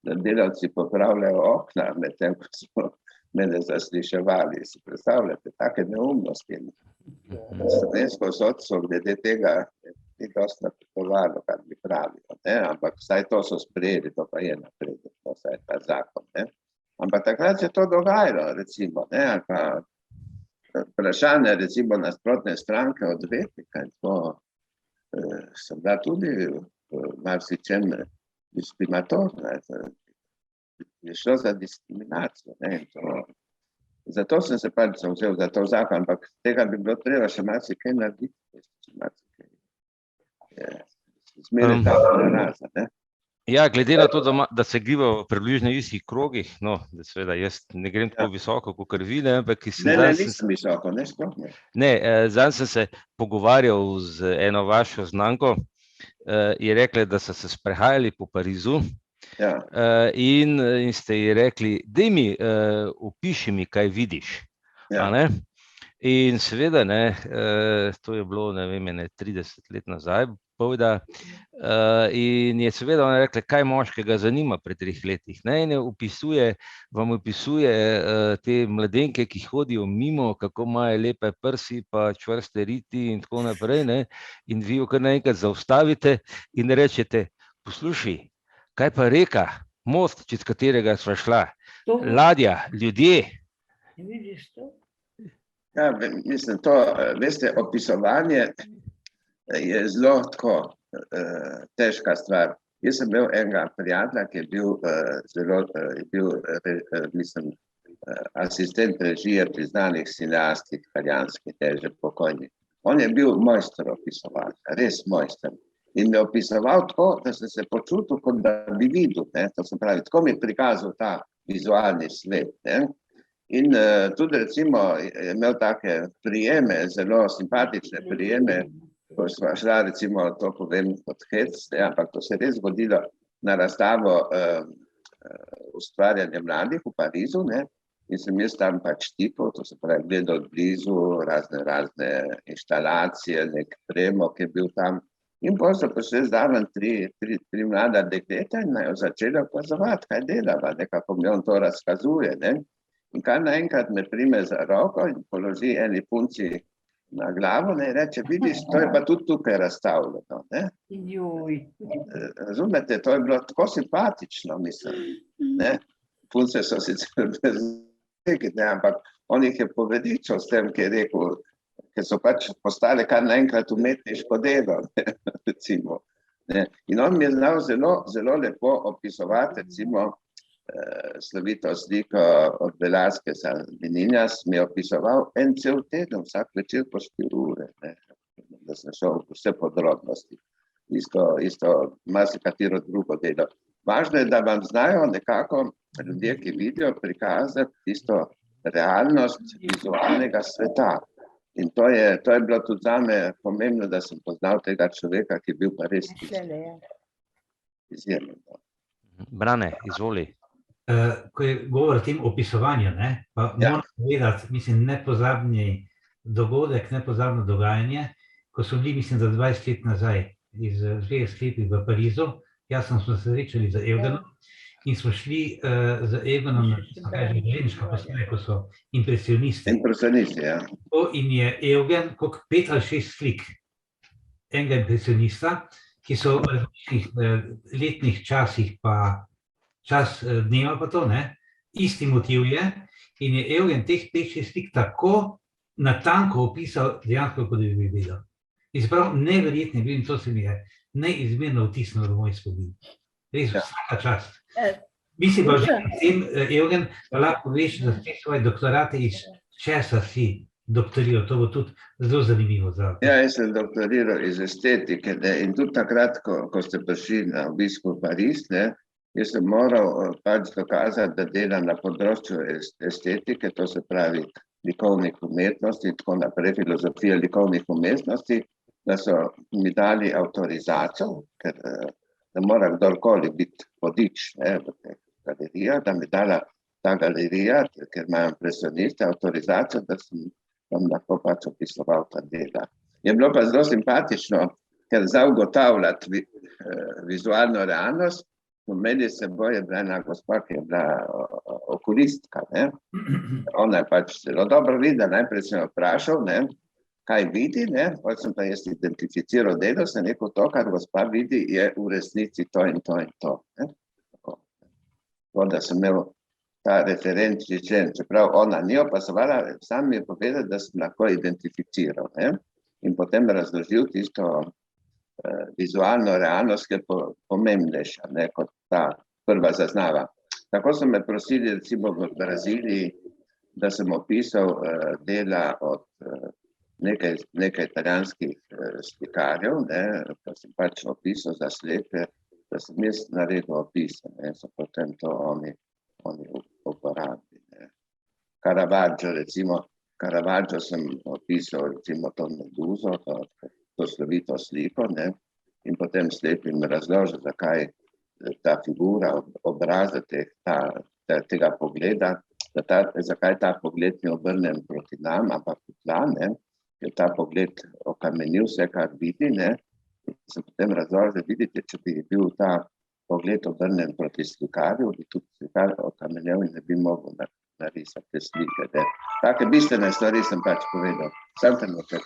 delavci popravljajo okna, medtem ko smo mene zasliševali. Si predstavljate, take neumnosti. Slovensko sodstvo glede tega ni dosti napredovalo, kar bi pravilo, ne, ampak vsaj to so sprejeli, to pa je napredek, to vsaj ta zakon, ne. Ampak takrat se to dogajalo, recimo, ne, ali pa vprašanje, recimo, nasprotne stranke odvetnika, in to sem bila tudi marsičem diskriminatorna, je šlo za diskriminacijo, ne, in to. Zato sem se pač zavzel za to zakon, ampak tega bi bilo treba še marsikaj narediti, zmeraj tako naraza, ne. Ja, glede na to, da se giba v približno istih krogih, no, da seveda jaz ne grem tako visoko, kakor vi, ne, ampak nisem visoko, ne, sploh ne. Ne, zdaj sem se pogovarjal z eno vašo znanko, je rekla, da so se sprehajali po Parizu, ja. In ste ji rekli, daj mi, opiši mi, kaj vidiš, ja. a ne? In seveda, ne, to je bilo, ne vem, 30 let nazaj, poveda, in je seveda ona rekla, kaj moškega zanima pri 3 letih, ne, in vam opisuje te mladenke, ki hodijo mimo, kako imajo lepe prsi, pa čvrste riti in tako naprej, ne, in vi jo kar naenkrat zaustavite in rečete, poslušaj, kaj pa reka, most, čez katerega sva šla, ladja, ljudje. Vidiš to? Ja, mislim, to, veste, opisovanje je zelo tako težka stvar. Jaz sem imel enega prijatelja, ki je bil asistent režije priznanih cineastih italijanskih, že pokojni. On je bil mojster opisovanja, res mojster. In me opisoval tako, da sem se počutil, kot da bi videl, ne, to se pravi, tako mi je prikazal ta vizualni svet, ne. In tudi recimo je imel take prijeme, zelo simpatične prijeme, ko sva šla recimo, to povem kot hec, ne, ampak to se je res zgodilo na razstavo ustvarjanja mladih v Parizu, ne, in sem jaz tam pač tipal, to se pravi gledal od blizu, razne inštalacije, nek premog je bil tam. In potem so prišli zraven tri mlada dekleta in naj jo začela opazovati, kaj delava, nekako mi on to razkazuje, ne. In kar naenkrat me prime za roko in položi eni punci na glavo, ne, in reče, vidiš, to je pa tudi tukaj razstavljeno, ne. Razumete, to je bilo tako simpatično, mislim, ne. Punce so sicer bez nekaj, ne, ampak on jih je povedičal s tem, ki je rekel, ker so pač postale kar naenkrat umetniško delo, ne, recimo. Ne. In on mi je znal zelo, zelo lepo opisovati, recimo, slovito sliko od Velázqueza Meninas, mi je opisoval en cel teden, vsak večer po 4 ure, ne, da sem šel vse podrobnosti. Isto marsikatero drugo delo. Važno je, da vam znajo nekako ljudje, ki vidijo, prikazati tisto realnost vizualnega sveta. In to je bilo tudi zame pomembno, da sem poznal tega človeka, ki je bil pa res tisto. izjemno. Brane, izvoli. Ko je govor o tem opisovanju, ne, pa moram povedati, mislim, nepozabni dogodek, nepozabno dogajanje, ko so bili, mislim, da 20 let nazaj iz Zveze sklepih v Parizu, jaz smo se srečali z Evgenom in smo šli z Evgenom na železniško postajo, ko so impresionisti. Impresionisti, ja. In je Evgen, koliko 5 ali 6 slik enega impresionista, ki so v različnih letnih časih pa čas dneva pa to, ne, isti motiv je in je Evgen teh 5-6 slik tako natanko opisal dejansko, kot bi videl. In sprav neverjetno je bil in to se mi je neizmerno vtisnilo v moj spomin. Res vsaka čast. Mislim pa že tem, Evgen, pa lahko veš, da te svoje doktorate iz česa si doktoriral, to bo tudi zelo zanimivo. Ja, jaz sem doktoriral iz estetike, ne, in tudi takrat, ko ste prišli na obisk v Pariz, ne, jaz sem moral pač dokazati, da delam na področju estetike, to se pravi likovnih umetnosti in tako naprej, filozofija likovnih umetnosti, da so mi dali avtorizacijo, ker da mora kdorkoli biti vodič, ne, v teh galerijah, da mi dala ta galerija, ker imajo impresioniste, avtorizacijo, da sem tam lahko pač opisoval ta dela. Je bilo pa zelo simpatično, ker za ugotavljati vizualno realnost, imeli s seboj je bila ena gospa, ki je bila okulistka, ne. Ona je pač zelo dobro videla, najprej sem jo vprašal, ne, kaj vidi, ne, potem sem pa jaz identificiral delo, sem rekel, to, kar gospa vidi, je v resnici to in to in to, ne. Tako da sem imel ta referenčni člen, čeprav ona ni opazovala, sam mi je povedal, da sem lahko identificiral, ne, in potem razložil tisto vizualno realnost, ki je pomembnejša, ne, kot ta prva zaznava. Tako so me prosili, recimo v Braziliji, da sem opisal dela od nekaj italijanskih slikarjev, ne, da sem pač opisal za slepe, da sem jaz naredil opise, ne, so potem to oni uporabili, ne. Caravaggio, recimo, Caravaggio sem opisal, recimo, to meduzo, to slovito sliko, ne, in potem slepim razložil, zakaj ta figura, obraza tega pogleda, zakaj ta pogled ni obrnen proti nam, ampak v tla, ne, je ta pogled okamenil vse, kar vidi, ne, in sem potem razložil, vidite, če bi bil ta pogled obrnen proti slikarju, bi tudi slikar okamenel in ne bi mogel narisati te slike, ne. Take bistvene stvari sem pač povedal. Sam trenutek.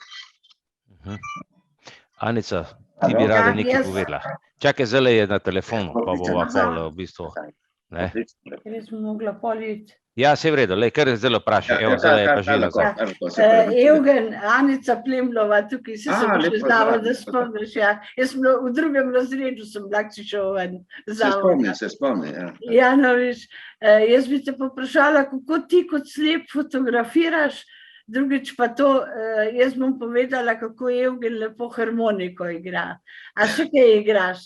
Anica, ti bi rada nekaj povedala. Čakaj, zdaj je na telefonu, pa bova pol v bistvu. Res bi mogla politi. Ja, se v redu, kar je zdaj vprašaj, evo, zdaj je pa žila. Evgen, Anica Plemlova, tukaj si se pošezdala, da spomniš, ja. Jaz sem v 2. razredu, sem Lakčičev ven. Se spomni, ja. Ja, no, viš, jaz bi te poprašala, kako ti kot slep fotografiraš, drugič pa to, jaz bom povedala, kako Evgen lepo harmoniko igra. A še kaj igraš?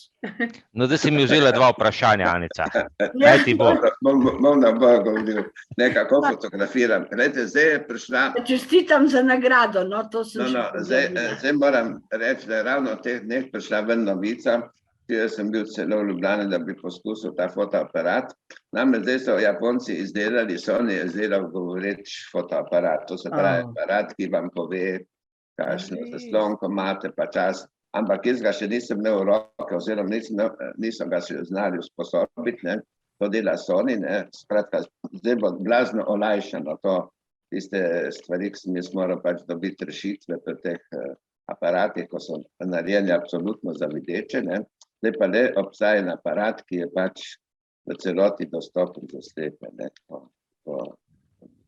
No, da si mi vzela 2 vprašanja, Anica. Kaj ti bo? Bom na Bogu govoril, nekako fotografiram. Glejte, zdaj je prišla... Čestitam za nagrado, no, to sem še povedala. Zdaj moram reči, da je ravno v teh dneh prišla ven novica, jaz sem bil celo v Ljubljani, da bi poskusil ta fotoaparat. Namreč zdaj so Japonci izdelali, Sony je izdelal govoreč fotoaparat. To se pravi aparat, ki vam pove, kakšno zaslonko imate, pa čas. Ampak jaz ga še nisem imel v roke, oziroma nisem ga še znali usposobiti, ne. To dela Sony, ne. Skratka, zdaj bo blazno olajšano to, tiste stvari, ki sem jaz moral pač dobiti rešitve pri teh aparatih, ko so narejeni absolutno za videče, ne. Zdaj pa le obstaja en aparat, ki je pač v celoti dostopen za slepe, ne.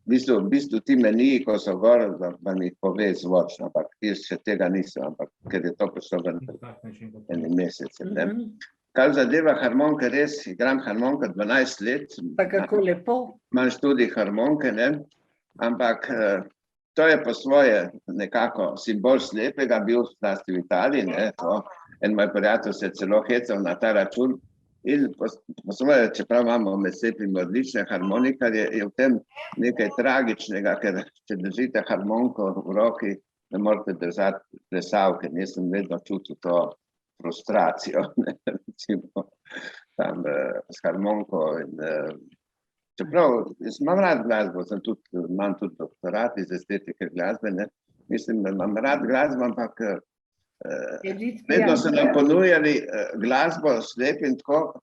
V bistvu ti meniji, ko so gor, vam jih pove zvočno, ampak jaz še tega nisem, ampak ker je to prišlo ven eni mesece, ne. Kar zadeva harmonke, res igram harmonko 12 let. Pa kako lepo. Imam študij harmonke, ne, ampak to je po svoje nekako simbol slepega, bil zlasti v Italiji, ne, to. En moj prijatelj se je celo hecal na ta račun in po svoje, čeprav imamo med slepimi odlične harmonikarje, je v tem nekaj tragičnega, ker če držite harmoniko v roki, ne morete držati plesavke. Jaz sem vedno čutil to frustracijo, ne, recimo tam s harmoniko in čeprav, imam rad glasbo, imam tudi doktorat iz estetike glasbe, ne, mislim, da imam rad glasbo, ampak vedno so nam ponujali glasbo slepim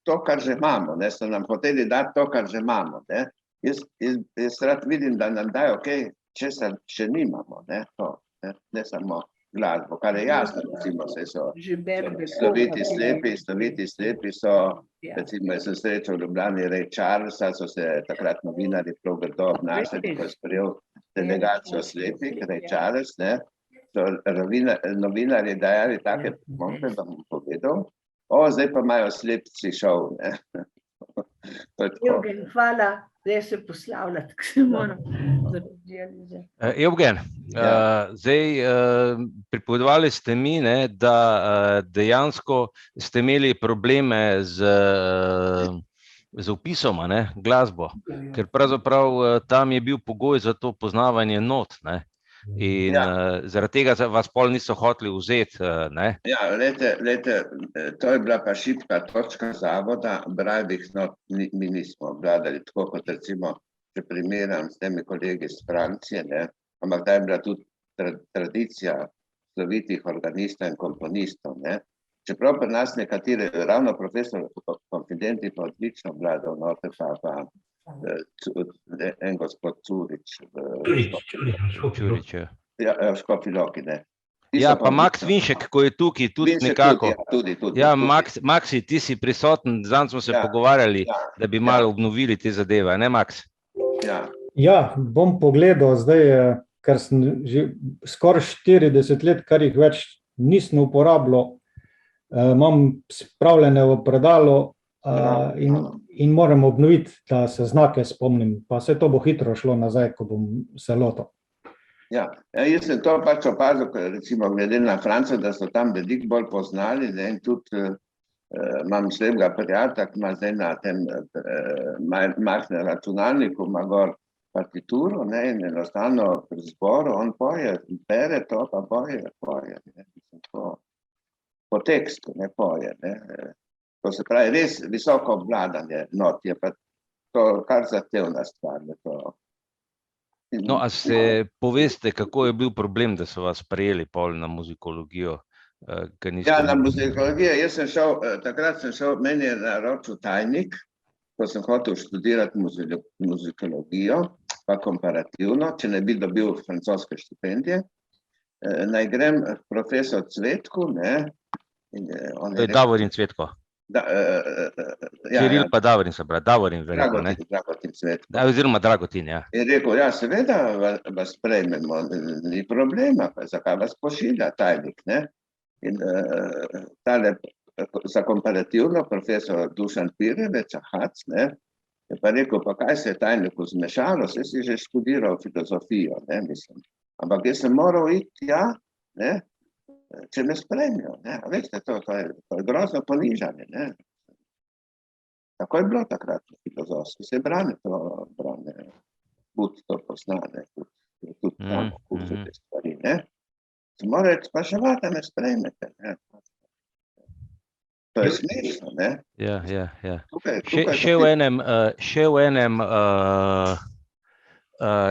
to, kar že imamo, ne, so nam hoteli dati to, kar že imamo, ne. Jaz rad vidim, da nam dajo česar še nimamo, ne, to, ne samo glasbo, kar je jasno, recimo, so sloviti slepi so, recimo, jaz sem srečal v Ljubljani Ray Charlesa, so se takrat novinarji prav grdo obnašali, ko je sprejel delegacijo slepih, Ray Charles, ne, so novinarji dajali take momke, da bom povedal, zdaj pa imajo slepci šov, ne. Evgen, hvala, zdaj se poslavljati, ko se moram zarediti. Evgen, zdaj pripovedovali ste mi, ne, da dejansko ste imeli probleme z opisoma, ne, glasbo, ker pravzaprav tam je bil pogoj za to poznavanje not, ne. In zaradi tega vas pol niso hoteli vzeti, ne? Ja, lejte, to je bila pa šibka točka zavoda, bravih not mi nismo obvladali, tako kot recimo, če primeram s temi kolegi iz Francije, ne, ampak da je bila tudi tradicija slovitih organistov in komponistov, ne. Čeprav pri nas nekateri, ravno profesor Konfidenti pa odlično obvladal note, pa en gospod Čurič. Čurič, ja. Ja, Škofji Loki, ne. Ja, pa Max Vinšek, ko je tukaj, tudi nekako. Tudi. Ja, Maxi, ti si prisoten, zanj smo se pogovarjali, da bi malo obnovili te zadeve, ne, Max? Ja, bom pogledal zdaj, ker sem že skoraj 40 let, kar jih več nisem uporabljal, imam spravljene v predalu in moram obnoviti, da se znake spomnim, pa se to bo hitro šlo nazaj, ko bom se lotil. Ja, jaz sem to pač opazil, recimo glede na Francijo, da so tam veliko bolj poznali, ne, in tudi imam slepega prijatelja, ki ima zdaj na tem majhnem računalniku, ima gor partituro, ne, in enostavno pri zboru on poje, bere to, pa poje, ne, po tekstu, ne poje, ne. To se pravi, res visoko obvladanje not, je pa to kar zahtevna stvar. No, a se poveste, kako je bil problem, da so vas prejeli pol na muzikologijo? Ja, na muzikologijo, takrat sem šel, meni je naročil tajnik, ko sem hotel študirati muzikologijo, pa komparativno, če ne bi dobil francoske štipendije, naj grem profesor Cvetku, ne. To je Davorin Cvetko. Kiril pa Davorin se pravi, Davorin veliko, ne? Dragotin Cvetko. Oziroma Dragotin, ja. In rekel, ja, seveda vas sprejmemo, ni problema, pa zakaj vas pošilja tajnik, ne? In tale za komparativno profesor Dušan Pirevič, ne, je pa rekel, pa kaj se je tajniku zmešalo, saj si že študiral filozofijo, ne, mislim. Ampak jaz sem moral iti, ja, ne, če me spremijo, ne, veste, to je grozno ponižanje, ne. Tako je bilo takrat filozofsko, se brane, bud to poznane, tudi tam pokusite stvari, ne. Se mora reči, pa še vata me spremete, ne. To je smešno, ne. Ja.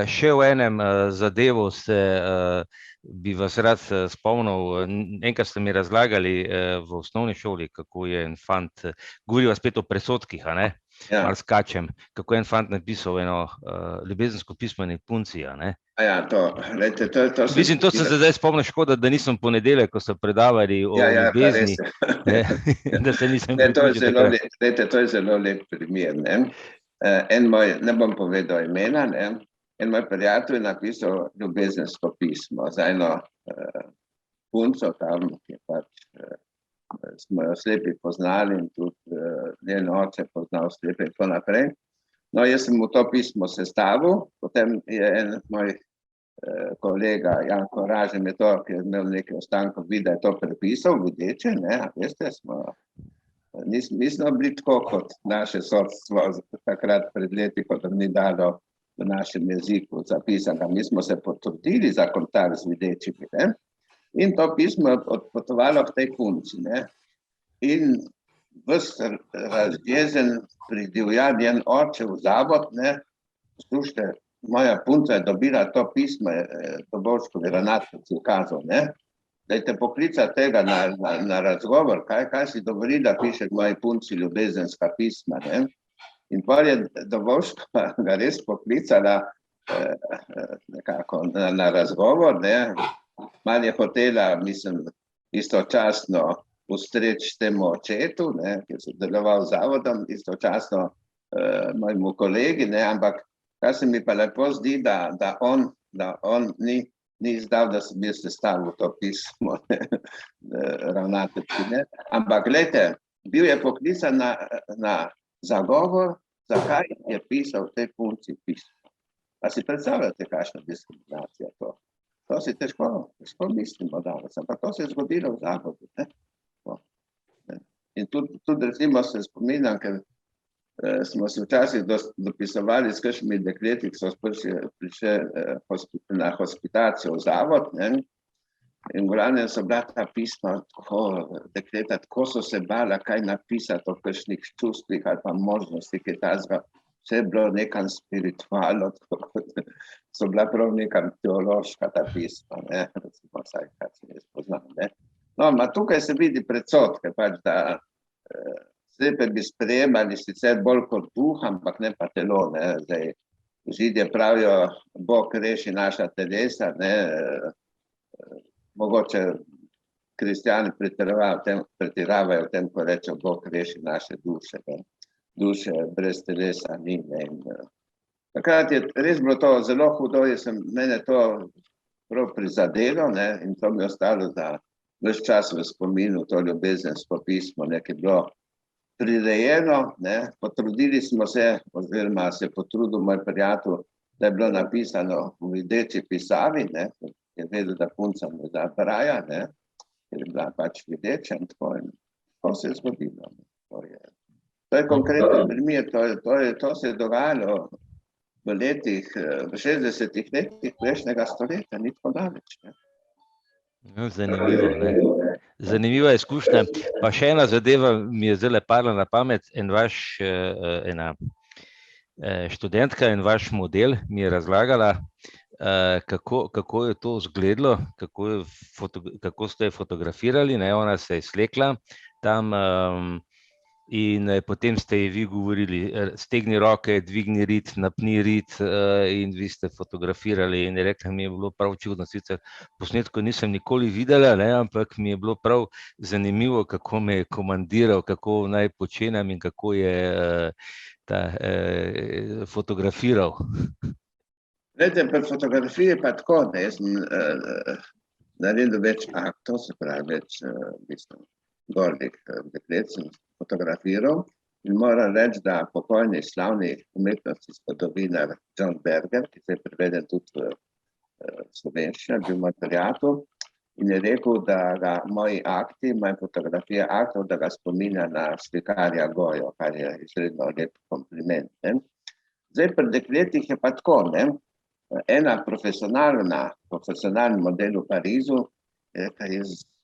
Še v enem zadevu bi vas rad spomnil, enkrat ste mi razlagali v osnovni šoli, kako je en fant, govoriva spet o predsodkih, a ne, malo skačem, kako je en fant napisal eno ljubezensko pismo eni punci, a ne. Ja, lejte, to se... Mislim, to se zdaj spomnim, škoda, da nisem ponedeljek, ko so predavali o ljubezni, da se nisem pripričal takrat. Lejte, to je zelo lep primer, ne. En moj, ne bom povedal imena, ne, en moj prijatelj je napisal ljubezensko pismo za eno punco tam, ki je pač smo jo slepi poznali in tudi njen oče poznal slepe in tako naprej. No, jaz sem mu to pismo sestavil, potem je en moj kolega Janko Ražem je to, ki je imel nekaj ostankov videa, je to prepisal, videče, ne, a veste, nismo bili tako kot naše sodstvo takrat pred leti, kot ni dalo v našem jeziku zapisano. Mi smo se potrudili za kontakt z videčimi, ne? In to pismo je odpotovalo k tej punci, ne? in ves razjezen pridivja njen oče v zavod, ne, poslušajte, moja punca je dobila to pismo, Dobovškovi ravnateljici ukazal, ne, dajte poklicati tega na razgovor, kaj si dovoli, da piše k moji punci ljubezenska pisma, ne. In potem je Dobovškova ga res poklicala nekako na razgovor, ne, malo je hotela, mislim, istočasno ustreči temu očetu, ne, ki je sodeloval z zavodom, istočasno mojemu kolegi, ne, ampak kar se mi pa lepo zdi, da on ni izdal, da sem jaz sestavil to pismo, ne, ravnateljki, ne, ampak glejte, bil je poklican na zagovor, zakaj je pisal tej punci pismo. A si predstavljate, kakšna diskriminacija to? To si težko mislimo danes, ampak to se je zgodilo v zavodu, ne. In tudi recimo se spominjam, ker smo se včasih dopisovali s kakšnimi dekleti, ki so prišli na hospitacijo v zavod, ne, in v glavnem so bila ta pisma, dekleta, tako so se bala, kaj napisati o kakšnih čustvih ali pa možnosti, ki tazga, vse je bilo nekam spiritualno, so bila prav nekam teološka ta pisma, ne, recimo vsaj, kaj se jaz poznam, ne. No, ma tukaj se vidi predsodke, pač, da slepe bi sprejemali sicer bolj kot duh, ampak ne pa telo, ne, zdaj Židje pravijo, Bog reši naša telesa, ne, mogoče kristjani pretiravajo v tem, ko rečejo, Bog reši naše duše, ne, duše brez telesa ni, ne, in takrat je res bilo to zelo hudo, mene to prav prizadelo, ne, in to mi je ostalo za ves čas v spominu, to ljubezensko pismo, ne, ki je bilo prirejeno, ne, potrudili smo se, oziroma se potrudil moj prijatelj, da je bilo napisano v videči pisavi, ne, je vedel, da punca ne zabraja, ne, ker je bila pač videča in tako, in to se je zgodilo. To je konkreten primer, to se je dogajalo v letih, v 60-ih letih prejšnjega stoletja, ni tako daleč, ne. Zanimivo, ne. Zanimiva izkušnja. Pa še ena zadeva mi je zdaj padla na pamet, ena študentka in vaš model mi je razlagala, kako je to izgledalo, kako ste fotografirali, ne, ona se je slekla tam in potem ste ji vi govorili, stegni roke, dvigni rit, napni rit in vi ste fotografirali in je rekla, mi je bilo prav čudno, sicer posnetko nisem nikoli videla, ne, ampak mi je bilo prav zanimivo, kako me je komandiral, kako naj počenjam in kako je fotografiral. Glejte, pri fotografiji pa tako, da jaz sem naredil več aktov, se pravi več, gornjih deklet sem fotografiral in moram reči, da pokojni slavni umetnosti zgodovinar John Berger, ki se je preveden tudi v slovenščino, bil moj prijatelj, in je rekel, da ga moji akti, moje fotografije aktov, da ga spominja na slikarja Gojo, kar je izredno lep kompliment, ne. Zdaj, pri dekletih je pa tako, ne, ena profesionalni model v Parizu, je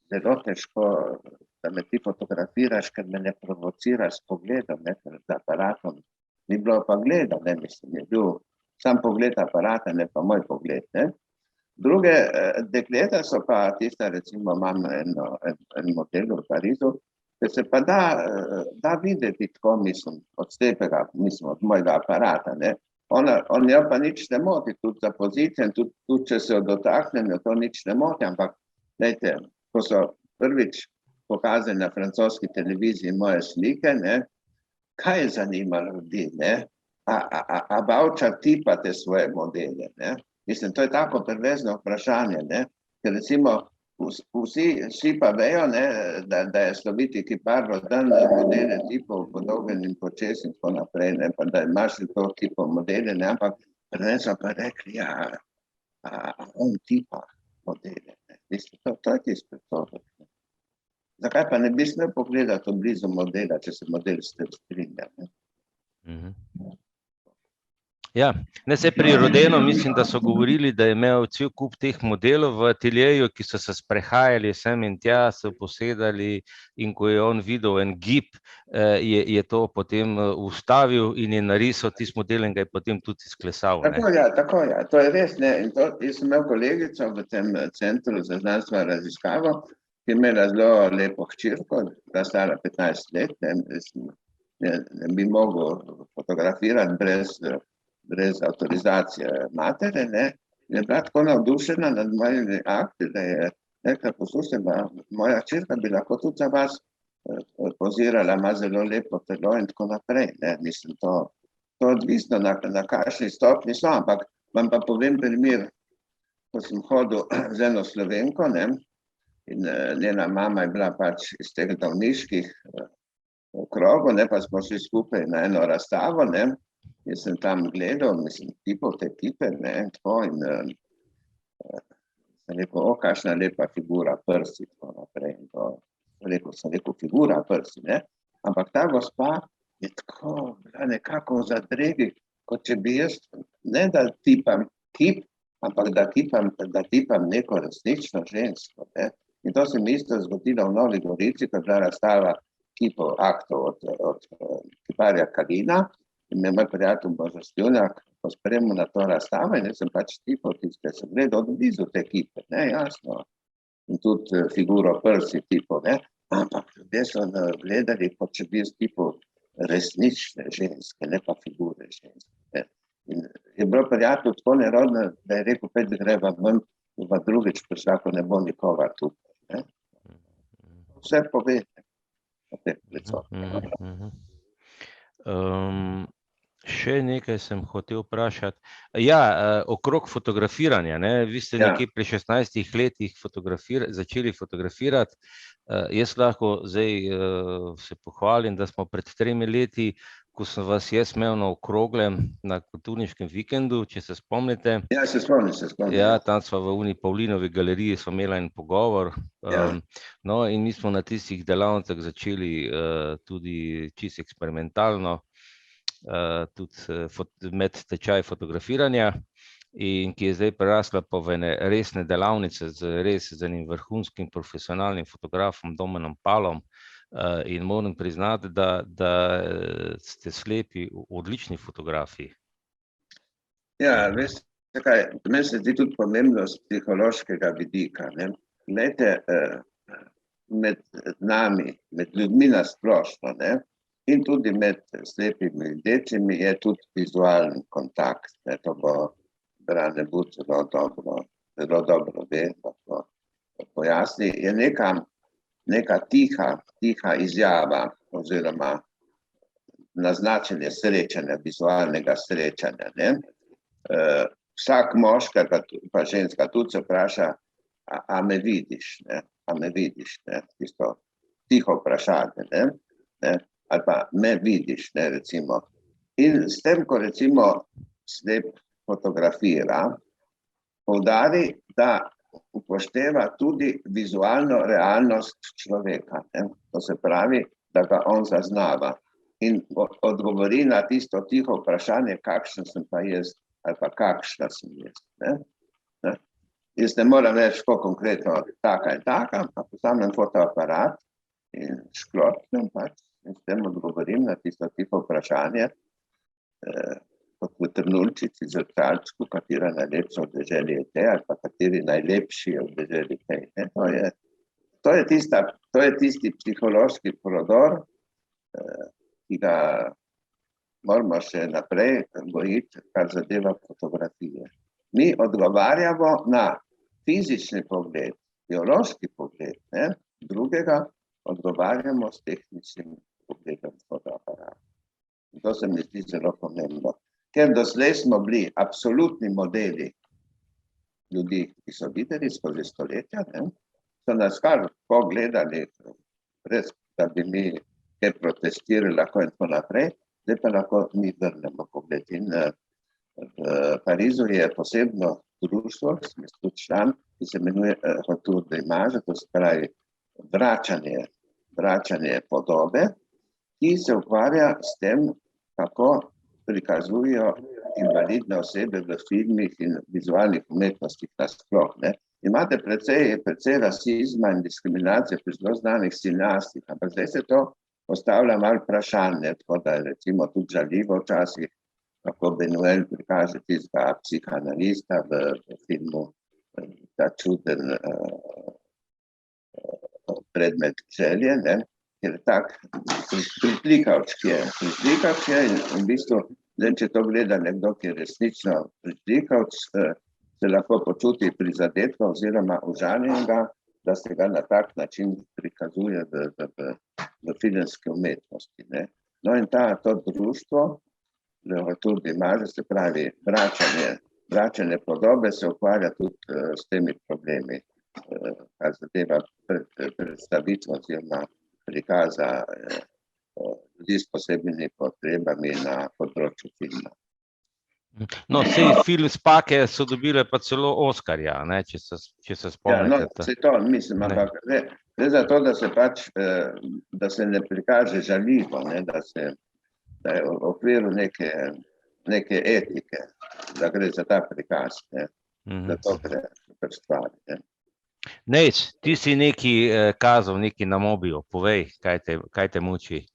zelo težko, da me ti fotografiraš, ker me ne provociraš s pogledom, ne, ker z aparatom ni bilo pa gleda, ne, mislim, je bil sam pogled aparata, ne pa moj pogled, ne. Druge dekleta so pa tista, recimo imam en model v Parizu, ker se pa da videti tako, mislim, od slepega, mislim, od mojega aparata, ne. On jo pa nič ne moti, tudi za pozicijo, tudi če se jo dotaknem, jo to nič ne moti, ampak, glejte, ko so prvič pokazali na francoski televiziji moje slike, ne, kaj je zanimalo ljudi, ne, a Bavčar tipa te svoje modele, ne, mislim, to je tako perverzno vprašanje, ne, ker recimo vsi pa vejo, ne, da je sloviti kipar rodan modele tipov podoben in počes in tako naprej, ne, pa da imaš to tipo modele, ne, ampak ne so pa rekli, ja, on tipa modele, ne, mislim, to je tisto predstavljeno. Zakaj pa ne bi smel pogledati v blizu modela, če se model s tem strinja, ne? Ja, ne se pri Rodenu, mislim, da so govorili, da je imel cel kup teh modelov v ateljeju, ki so se sprehajali sem in tja, so posedali in ko je on videl en gib, je to potem ustavil in je narisal tisti model in ga je potem tudi izklesal. Tako je, to je res, ne, in to, jaz sem imel kolegico v tem centru za znanstveno raziskavo, ki je imela zelo lepo hčerko, da stara 15 let, ne bi mogel fotografirati brez avtorizacije matere, ne, in je bila tako navdušena nad mojimi akti, da je rekla, poslušajte, moja hčerka bi lahko tudi za vas pozirala, ima zelo lepo telo in tako naprej, ne, mislim, to odvisno na kakšni stopni so, ampak vam pa povem primer, ko sem hodil z eno Slovenko, ne, in njena mama je bila pač iz teh davniških krogov, ne, pa smo šli skupaj na eno razstavo, ne, jaz sem tam gledal, mislim, te kipe, ne, in tako, in sem rekel, kakšna lepa figura, prsi, tako naprej, in to, sem rekel, figura, prsi, ne, ampak ta gospa je tako, bila nekako v zadregi, kot če bi jaz, ne da tipam kip, ampak da tipam neko resnično žensko, ne, in to se mi isto zgodilo v Novi Gorici, ko je bila razstava kipov aktov od kiparja Kalina, in me moj prijatelj Božo Stjunjak pospremil na to razstavo in jaz sem pač tipal tiste, sem gledal od blizu te kipe, ne, jasno, in tudi figuro prsi tipal, ne, ampak ljudje so gledali, kot če bi jaz tipal resnične ženske, ne pa figure ženske, ne. In je bilo prijatelj tako nerodno, da je rekel, pet greva ven, pa drugič prišla, ko ne bo nikogar tukaj, ne. Vse pove. Še nekaj sem hotel vprašati. Ja, okrog fotografiranja, ne, vi ste nekje pri 16 letih začeli fotografirati. Jaz lahko zdaj se pohvalim, da smo pred 3 leti, ko sem vas jaz imel na okroglem na kulturniškem vikendu, če se spomnite. Ja, se spomnim. Ja, tam smo v uni Pavlinovi galeriji smo imeli en pogovor. No, in mi smo na tistih delavnicah začeli tudi čisto eksperimentalno, tudi med tečaj fotografiranja, in ki je zdaj prerasla pa v ene resne delavnice z enim vrhunskim profesionalnim fotografom Domenom Palom, in moram priznati, da ste slepi odlični fotografi. Ja, veste kaj, meni se zdi tudi pomembnost psihološkega vidika, ne. Glejte, med nami, med ljudmi nasplošno, ne, in tudi med slepimi dečimi je tudi vizualni kontakt, ne, to bo Brane But zelo dobro ve, da pojasni, je neka tiha izjava oziroma naznačenje srečanja, vizualnega srečanja, ne. Vsak moški pa ženska tudi se vpraša, a me vidiš, ne, tisto tiho vprašanje, ne, ali pa me vidiš, ne, recimo. In s tem, ko recimo slep fotografira, poudari, da upošteva tudi vizualno realnost človeka, ne. To se pravi, da ga on zaznava in odgovori na tisto tiho vprašanje, kakšen sem pa jaz, ali pa kakšna sem jaz, ne. Jaz ne moram reči tako konkretno taka in taka, ampak vzamem fotoaparat in šklopnem pač in s tem odgovorim na tisto tiho vprašanje, kot v Trnulčici zrcalčku, katera najlepša v deželi je te, ali pa kateri najlepši je v deželi te, ne. To je tisti psihološki prodor, ki ga moramo še naprej gojiti, kar zadeva fotografije. Mi odgovarjamo na fizični pogled, biološki pogled, ne, drugega odgovarjamo s tehničnim pogledom fotoaparata. In to se mi zdi zelo pomembno. Ker doslej smo bili absolutni modeli ljudi, ki so videli skozi stoletja, ne, so nas kar pogledali, brez da bi mi kaj protestirali lahko in tako naprej, zdaj pa lahko mi vrnemo pogled. In v Parizu je posebno društvo, sem tudi član, ki se imenuje Retour d'image, to se pravi vračanje podobe, ki se ukvarja s tem, kako prikazujejo invalidne osebe v filmih in vizualnih umetnostih nasploh, ne. Imate precej rasizma in diskriminacije pri zelo znanih cineastih, ampak zdaj se to postavlja malo vprašanje, tako da je recimo tudi žaljivo včasih, kako Benuel prikaže tistega psihoanalista v filmu Ta čuden predmet želje, ne, ker tak pritlikavčki je in v bistvu, zdaj, če to gleda nekdo, ki je resnično pritlikavč, se lahko počuti prizadetko oziroma užaljenega, da se ga na tak način prikazuje v filmski umetnosti, ne. No in to društvo, tudi imaže, se pravi, vračanje podobe se ukvarja tudi s temi problemi, kar zadeva predstavitve oziroma prikaza ljudi s posebnimi potrebami na področju filma. No, sej film Spake so dobile pa celo Oskarja, ne, če se spomnite. Ja, no, sej to mislim, ampak gre za to, da se pač, da se ne prikaže žaljivo, ne, da je v okviru neke etike, da gre za ta prikaz, ne, da to gre super stvari, ne. Nejc, ti si nekaj kazal, nekaj na mobilu, povej, kaj te muči.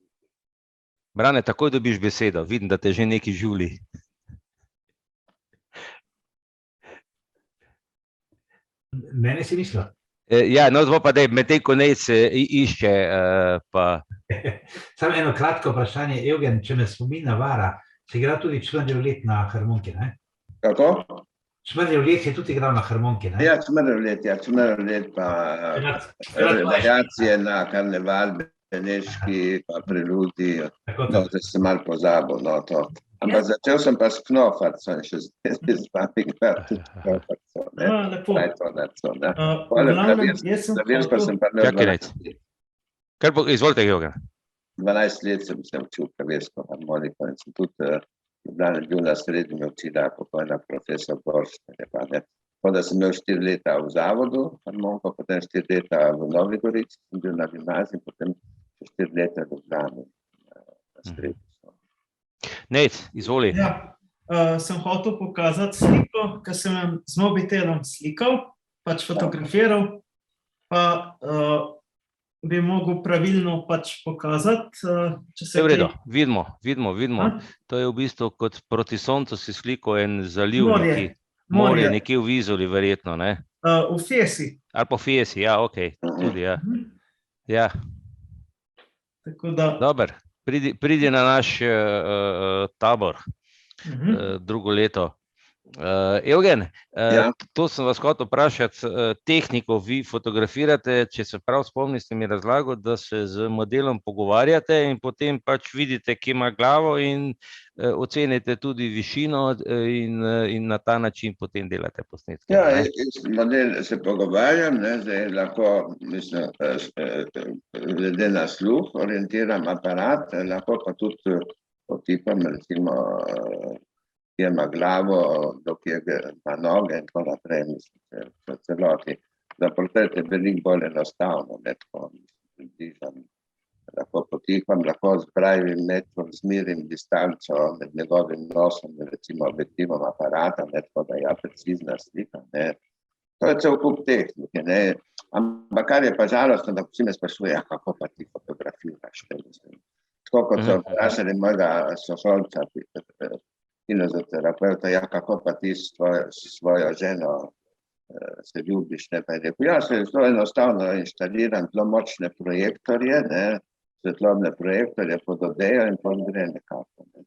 Brane, takoj dobiš besedo, vidim, da te že nekaj žuli. Mene si mislil? Ja, no, pa daj, medtem ko Nejc išče, pa... Samo eno kratko vprašanje, Evgen, če me spomin navara, si igral tudi Čmrljev let na harmoniki, ne? Kako? Čmrljev let si tudi igral na harmoniki, ne? Ja, Čmrljev let pa variacije na karneval, Beneški, pa preludi, no, da sem malo pozabil, no, to. Ampak začel sem pa s Knofarcem, še zdaj z vami igral tudi Knofarcem, ne. Lepo. Tajtonarcem, ne. Klavirsko sem pa imel 12 let. Izvolite, Evgen. 12 let sem se učil klavirsko harmoniko in sem tudi bil na srednji učila pokojna profesor Borštene, pa ne. Tako da sem imel 4 leta v zavodu harmoniko, potem 4 leta v Novi Gorici, sem bil na gimnaziji, potem 4 leta v Ljubljani na srednji. Nejc, izvoli. Ja, sem hotel pokazati sliko, ker sem z mobitelom slikal, pač fotografiral, pa bi mogel pravilno pač pokazati, če se... V redu, vidimo. To je v bistvu kot proti soncu si sliko en zaliv neki. Morje nekje v Vizoli verjetno, ne? V Fiesi. Ali pa v Fiesi, ja, okej, tudi, ja. Ja. Tako da... Dober, pridi na naš tabor drugo leto. Evgen, to sem vas hotel vprašati, tehniko vi fotografirate, če se prav spomnim, ste mi razlagali, da se z modelom pogovarjate in potem pač vidite, kje ima glavo in ocenite tudi višino in na ta način potem delate posnetke. Ja, model se pogovarjam, ne, zdaj lahko, mislim, glede na sluh orientiram aparat, lahko pa tudi potipam, recimo, kje ima glavo, do kje ima noge in tako naprej, mislim, v celoti. Za portret je veliko bolj enostavno, ne, tako približam. Lahko potipam, lahko spravim metrom, zmerim distanco med njegovim nosom, recimo objektivom aparata, ne, tako da je precizna slika, ne. To je cel kup tehnike, ne. Ampak kar je pa žalostno, da vsi me sprašujejo, kako pa ti fotografiraš, ne, mislim. Tako kot so vprašali mojega sošolca, kinezoterapeuta, ja, kako pa ti s svojo ženo se ljubiš, ne, pa je rekel, ja, se zelo enostavno inštaliram zelo močne projektorje, ne, svetlobne projektorje pod odejo in pod gre nekako, ne.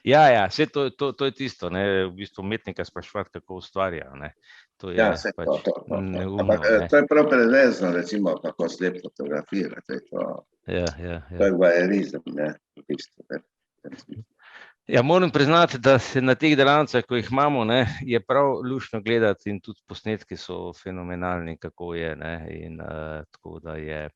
Ja, vse to je tisto, ne, v bistvu umetnika spraševati, kako ustvarja, ne. Ja, vse to. Ampak to je prav prevezno, recimo, kako slep fotografira, to je voajerizem, ne, v bistvu, ne. Ja, moram priznati, da se na teh delavnicah, ko jih imamo, ne, je prav luštno gledati in tudi posnetki so fenomenalni, kako je, ne, in tako da je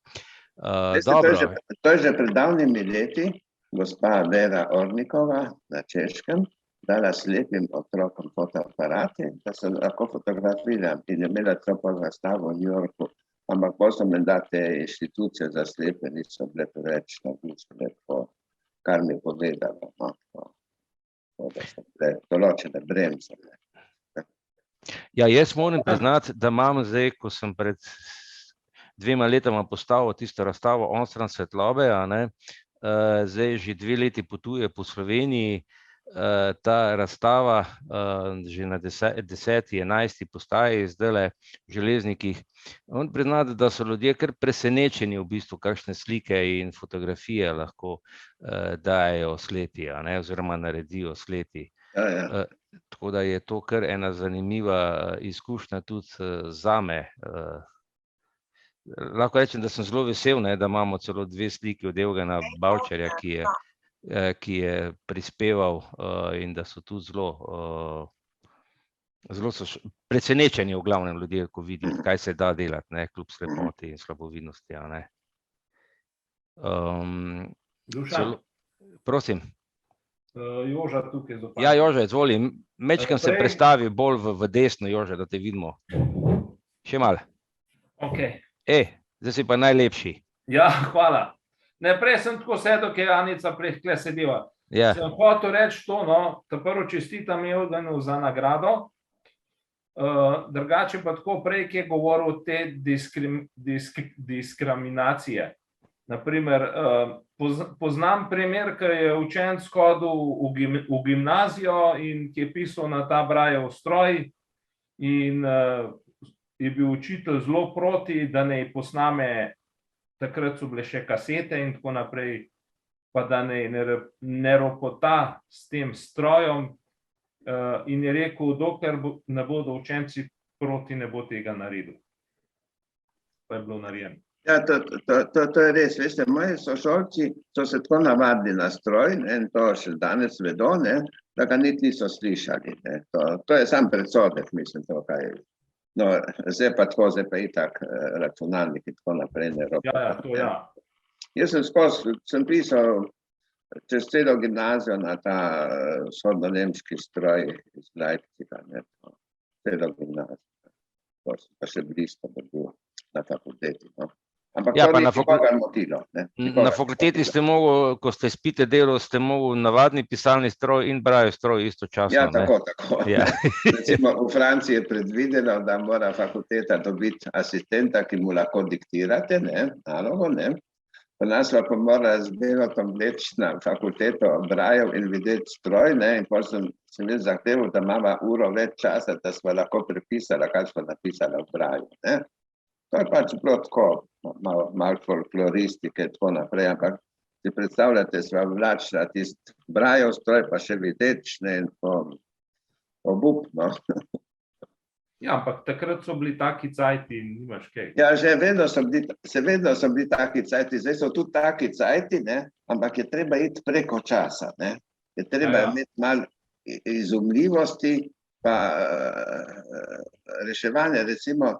dobro. To je že pred davnimi leti gospa Vera Ornikova na Češkem dala slepim otrokom fotoaparate, da se lahko fotografira in je imela celo razstavo v New Yorku, ampak potem menda te inštitucije za slepe niso bile preveč navdušene, kar mi je povedala, no. tako da so določene bremze. Ja, jaz moram priznati, da imam zdaj, ko sem pred 2 letoma postavil tisto razstavo Onstran svetlobe, zdaj že 2 leti potuje po Sloveniji, ta razstava že na 10., 11. postaji zdajle v Železnikih. On priznati, da so ljudje kar presenečeni v bistvu, kakšne slike in fotografije lahko dajejo slepi, oziroma naredijo slepi. Tako da je to kar ena zanimiva izkušnja tudi zame. Lahko rečem, da sem zelo vesel, da imamo celo 2 sliki od Evgena Bavčarja, ki je prispeval in da so tudi zelo so presenečeni v glavnem ljudje, ko vidijo, kaj se da delati, kljub slepoti in slabovidnosti. Dušan. Prosim. Joža tukaj zopet. Ja, Joža, izvoli. Mečkam se prestavi bolj v desno, Joža, da te vidimo. Še malo. Ok. Zdaj si pa najlepši. Ja, hvala. Prej sem tako sedel, ki je Anica prej tle sedela. Ja. Sem hotel reči to, ta prvo čestitam Evgenu za nagrado. Drugače pa tako prej, ki je govoril o te diskriminacije. Naprimer, poznam primer, ki je učenec hodil v gimnazijo in ki je pisal na ta Brajev stroj in je bil učitelj zelo proti, da ne posname, takrat so bile še kasete in tako naprej, pa da ne ropota s tem strojem in je rekel, dokler ne bodo učenci proti, ne bo tega naredil. Pa je bilo narejeno. Ja, to je res, veste, moji sošolci so se tako navadili na stroj in to še danes vedo, da ga niti niso slišali. To je sam predsodek, mislim, to kaj je. No, zdaj pa tako, zdaj pa itak računalnik in tako naprej ne ropota. Ja, to ja. Jaz sem pisal čez celo gimnazijo na ta vzhodno-nemški stroj iz Leipziga, celo gimnazijo. To sem pa še blisko dobil na fakulteti, Ampak to ni nikogar motilo. Na fakulteti ste mogli, ko ste izpite delali, ste mogli navadni pisalni stroj in Brajev stroj istočasno. Ja, tako. Recimo v Franciji je predvideno, da mora fakulteta dobiti asistenta, ki mu lahko diktirate, nalogo, Pa nas pa mora z delotom vleči na fakulteto Brajev in videti stroj, in potem sem jaz zahteval, da imamo uro več časa, da smo lahko prepisali, kaj smo napisali v Brajev, To je pač bilo tako, malo folkloristike in tako naprej, ampak si predstavljate, sva vlačila tisti Brajev stroj, pa še videč, in obupno. Ja, ampak takrat so bili taki cajti in nimaš kaj. Ja, vedno so bili taki cajti, zdaj so tudi taki cajti, ampak je treba iti preko časa, Je treba imeti malo izumljivosti, pa reševanje, recimo,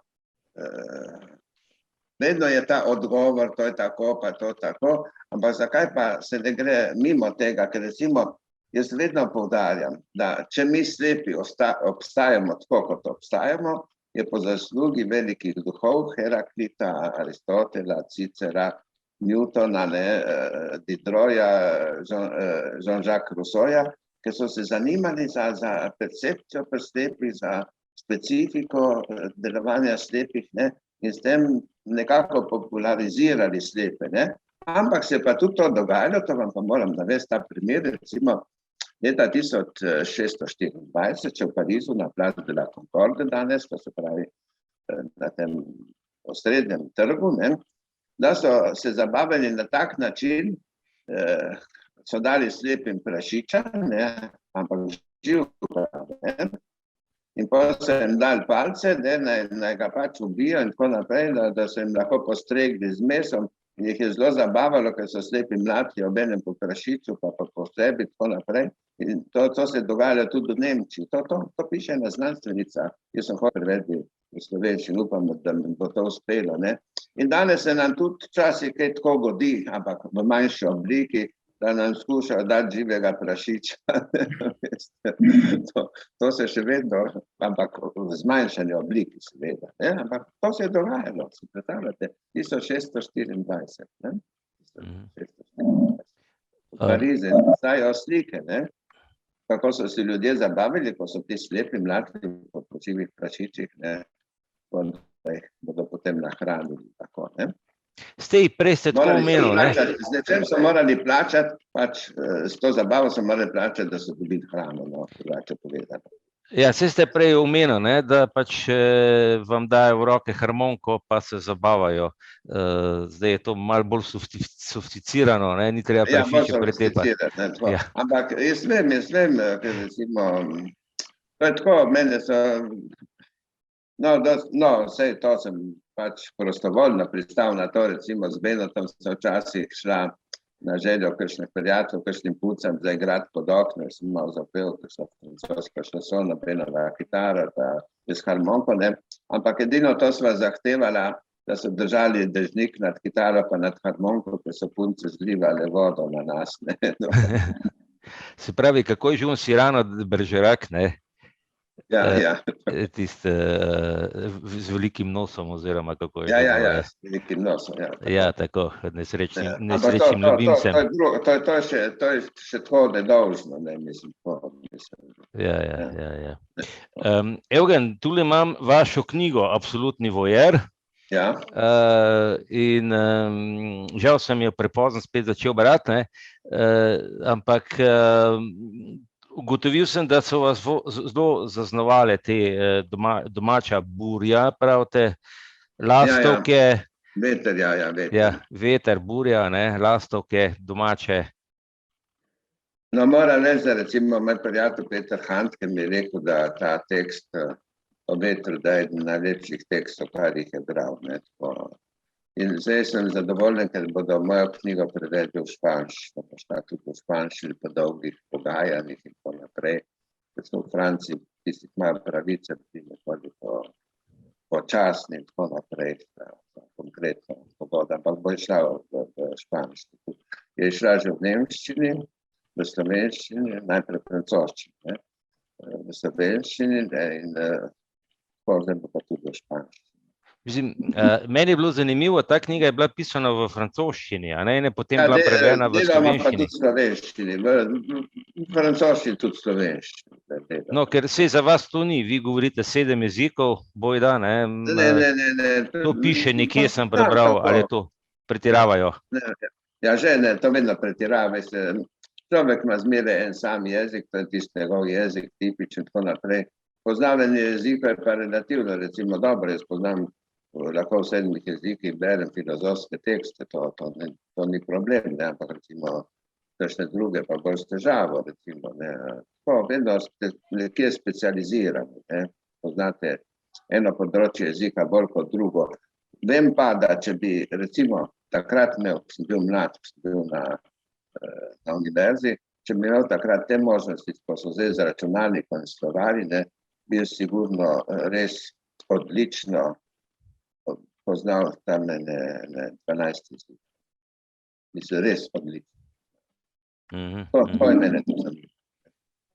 vedno je ta odgovor, to je tako, pa to tako, ampak zakaj pa se ne gre mimo tega, ker recimo jaz vedno poudarjam, da če mi slepi obstajamo tako, kot obstajamo, je po zaslugi velikih duhov, Heraklita, Aristotela, Cicera, Newtona, Dideroja, Jean-Jacques Rousseauja, ki so se zanimali za percepcijo pri slepih, za specifiko delovanja slepih, in s tem nekako popularizirali slepe, Ampak se pa tudi to dogajalo, to vam pa moram navesti ta primer, recimo leta 1624, če v Parizu na Place de la Concorde danes, to se pravi na tem osrednjem trgu, da so se zabavili na tak način, so dali slepim prašiča, ampak živega, in potem so jim dali palce, naj ga pač ubijo in tako naprej, da so jim lahko postregli z mesom in jih je zelo zabavalo, ker so slepi mlatili obenem po prašiču, pa po sebi, tako naprej. In to se je dogajalo tudi v Nemčiji. To piše ena znanstvenica, jaz sem hotel prevedel v slovenščino, upam, da mi bo to uspelo. In danes se nam tudi včasih kaj tako godi, ampak v manjši obliki, da nam skušajo dati živega prašiča. To se še vedno, ampak v zmanjšani obliki seveda. Ampak to se je dogajalo, si predstavljate, 1624. V Parizu stajajo slike, kako so si ljudje zabavili, ko so ti slepi mladci po počivih prašičih, ne, bodo potem nahranili. Tako, ne. Prej ste tako omenil, ne? Z nečem so morali plačati, pač s to zabavo so morali plačati, da so dobili hrano, no, drugače povedano. Ja, saj ste prej omenil, ne, da pač vam dajo v roke harmoniko, pa se zabavajo. Zdaj je to malo bolj sofisticirano, ne, ni treba prašiče pretepati. Ja. Ampak jaz vem, ker recimo, to je tako, mene so, sej to sem pač prostovoljno pristal na to, recimo z Benotom sem včasih šla na željo kakšnih prijateljev, kakšnim pucam zaigrati pod okno, sem malo zapel, ker so francoska šansona, Benova kitara, pa z harmoniko, ne. Ampak edino to sva zahtevala, da so držali dežnik nad kitaro pa nad harmoniko, ker so punce zlivale vodo na nas, ne. Se pravi, kako je že Cyrano de Bergerac, ne? Ja. Tiste z velikim nosom, oziroma kako je. Ja, s velikim nosom, ja. Ja, tako, nesrečnim ljubimcem. To je še tako nedolžno, ne, mislim. Ja. Evgen, tule imam vašo knjigo Absolutni vojer. Ja. In žal sem jo prepozno spet začel brati, ne, ampak ugotovil sem, da so vas zelo zaznamovale te domača burja, pravite, lastovke. Veter, ja, veter. Ja, veter, burja, ne, lastovke, domače. No, moram reči, da recimo moj prijatelj Peter Hunt, ki mi je rekel, da ta tekst o vetru, da je eden najlepših tekstov, kar jih je bral, ne, tako. In zdaj sem zadovoljen, ker bodo mojo knjigo prevedli v španščino, pa šla tudi v španščino po dolgih pogajanjih in tako naprej. Ker so v Franciji, tisti imajo pravice, ki nekoliko počasni in tako naprej, konkretno pogoda, ampak bo šla v španščini. Je šla že v nemščini, v slovenščini, najprej francoščini, v slovenščini in zdaj bo pa tudi v španščini. Meni je bilo zanimivo, ta knjiga je bila pisana v francoščini, a ne, potem bila prevedena v slovenščini. Pa tudi slovenščini, v francoščini tudi slovenščini. No, ker sej za vas to ni, vi govorite 7 jezikov, bojda, ne? Ne. To piše nekje, sem prebral, ali to pretiravajo? Ja, že ne, to vedno pretirava. Človek ima zmeraj en sam jezik, to je tisti njegov jezik, tipičen, tako naprej. Poznavanje jezika je pa relativno, recimo dobro, jaz poznam lahko v 7 jezikih, berem filozofske tekste, to ni problem, ne, ampak recimo kakšne druge pa bolj s težavo, recimo, ne. Tako, vedno ste nekje specializirani, ne. Poznate eno področje jezika bolj kot drugo. Vem pa, da če bi recimo takrat imel, ko sem bil mlad, ko sem bil na univerzi, če bi imel takrat te možnosti, ko so zdaj z računalnikom in slovarji, ne, bi sigurno res odlično poznal tam 12 jezikov. Mislim, res odlično. To je mene to zanimivo.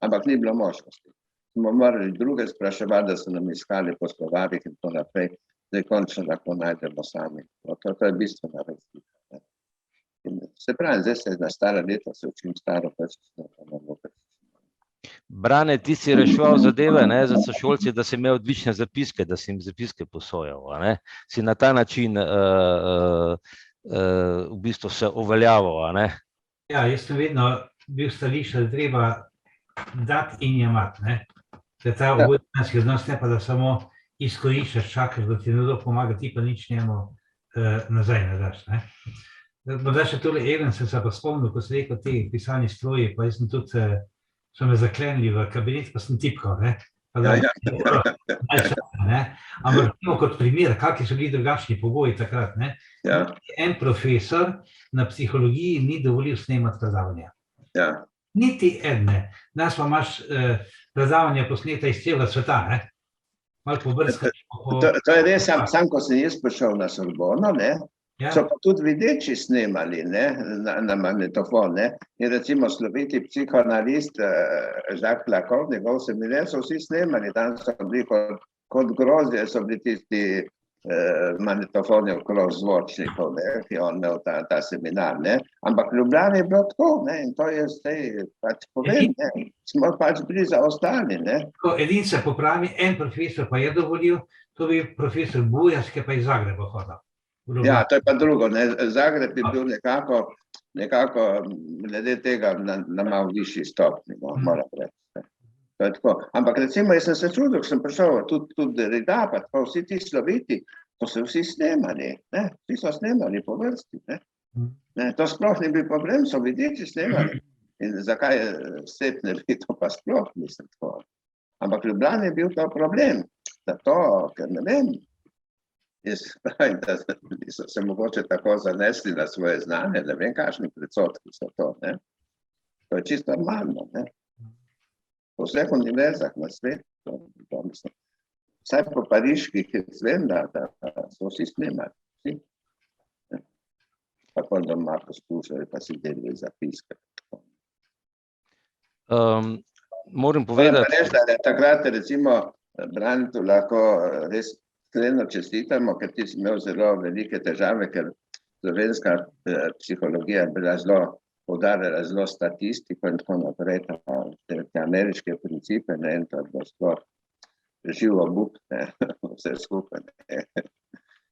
Ampak ni bilo možnosti. Smo morali druge spraševati, da so nam iskali po slovarjih in tako naprej, zdaj končno lahko najdemo sami. To je bistvena razlika. Se pravi, zdaj se na stara leta se učim staro, pa se Brane, ti si reševal zadeve, ne, za sošolci, da si imel odlične zapiske, da si jim zapiske posojal, ne? Si na ta način v bistvu se uveljavil, ne? Ja, jaz sem vedno bil stališče, da treba dati in jemati, ne? To je ta obojdanski odnos, ne pa da samo izkoriščaš, čakaš, da ti nekdo pomaga, ti pa nič njemu nazaj ne daš, ne? Morda še tole Evgen sem se pa spomnil, ko si rekel ti pisalni stroji, pa jaz sem tudi so me zaklenili v kabinet, pa sem tipkal, ne? Ampak kot primer, kakšni so bili drugačni pogoji takrat, ne? En profesor na psihologiji ni dovolil snemati predavanja. Niti ene. Nas pa imaš predavanja posneta iz celega sveta, ne? Malo pobrskati. To je res, sam ko sem jaz prišel na Sorbono, ne? So pa tudi videči snemali, ne, na magnetofon, ne, in recimo sloviti psihoanalist Jacques Lacan, njegov seminar so vsi snemali, tam so bili kot grozje, so bili tisti magnetofone okrog zvočnikov, ne, ki je on imel ta seminar, ne. Ampak v Ljubljani je bilo tako, ne, in to je zdaj, pač povem, ne, smo pač bili zaostali, ne. Edin se popravi, en profesor pa je dovolil, to bi profesor Bujas, ki pa iz Zagreba hodil. Ja, to je pa drugo, ne, Zagreb je bil nekako glede tega na malo višji stopni, no, moram reči. To je tako. Ampak recimo, jaz sem se čudil, ko sem prišel tudi Reda, pa tako vsi ti sloviti, to so vsi snemali, ne, vsi so snemali po vrsti, ne. Ne, to sploh ni bil problem, so vidiči snemali. In zakaj Slep ne bi to pa sploh, mislim tako. Ampak v Ljubljani je bil to problem, zato, ker ne vem, jaz pravim, da so se mogoče tako zanesli na svoje znanje, ne vem, kakšni predsodki so to, ne. To je čisto normalno, ne. Po vseh univerzah na svetu, mislim, vsaj po pariških, jaz vem, da so vsi snemali, vsi. Pa pol doma poslušali, pa si delili zapiske. Moram povedati... Reč, da je takrat, recimo, Brantu lahko res iskreno čestitamo, ker ti si imel zelo velike težave, ker slovenska psihologija je bila zelo poudarjala zelo statistiko in tako naprej, te ameriške principe, ne, in to je bilo sploh živ obuk, ne, vse skupaj, ne.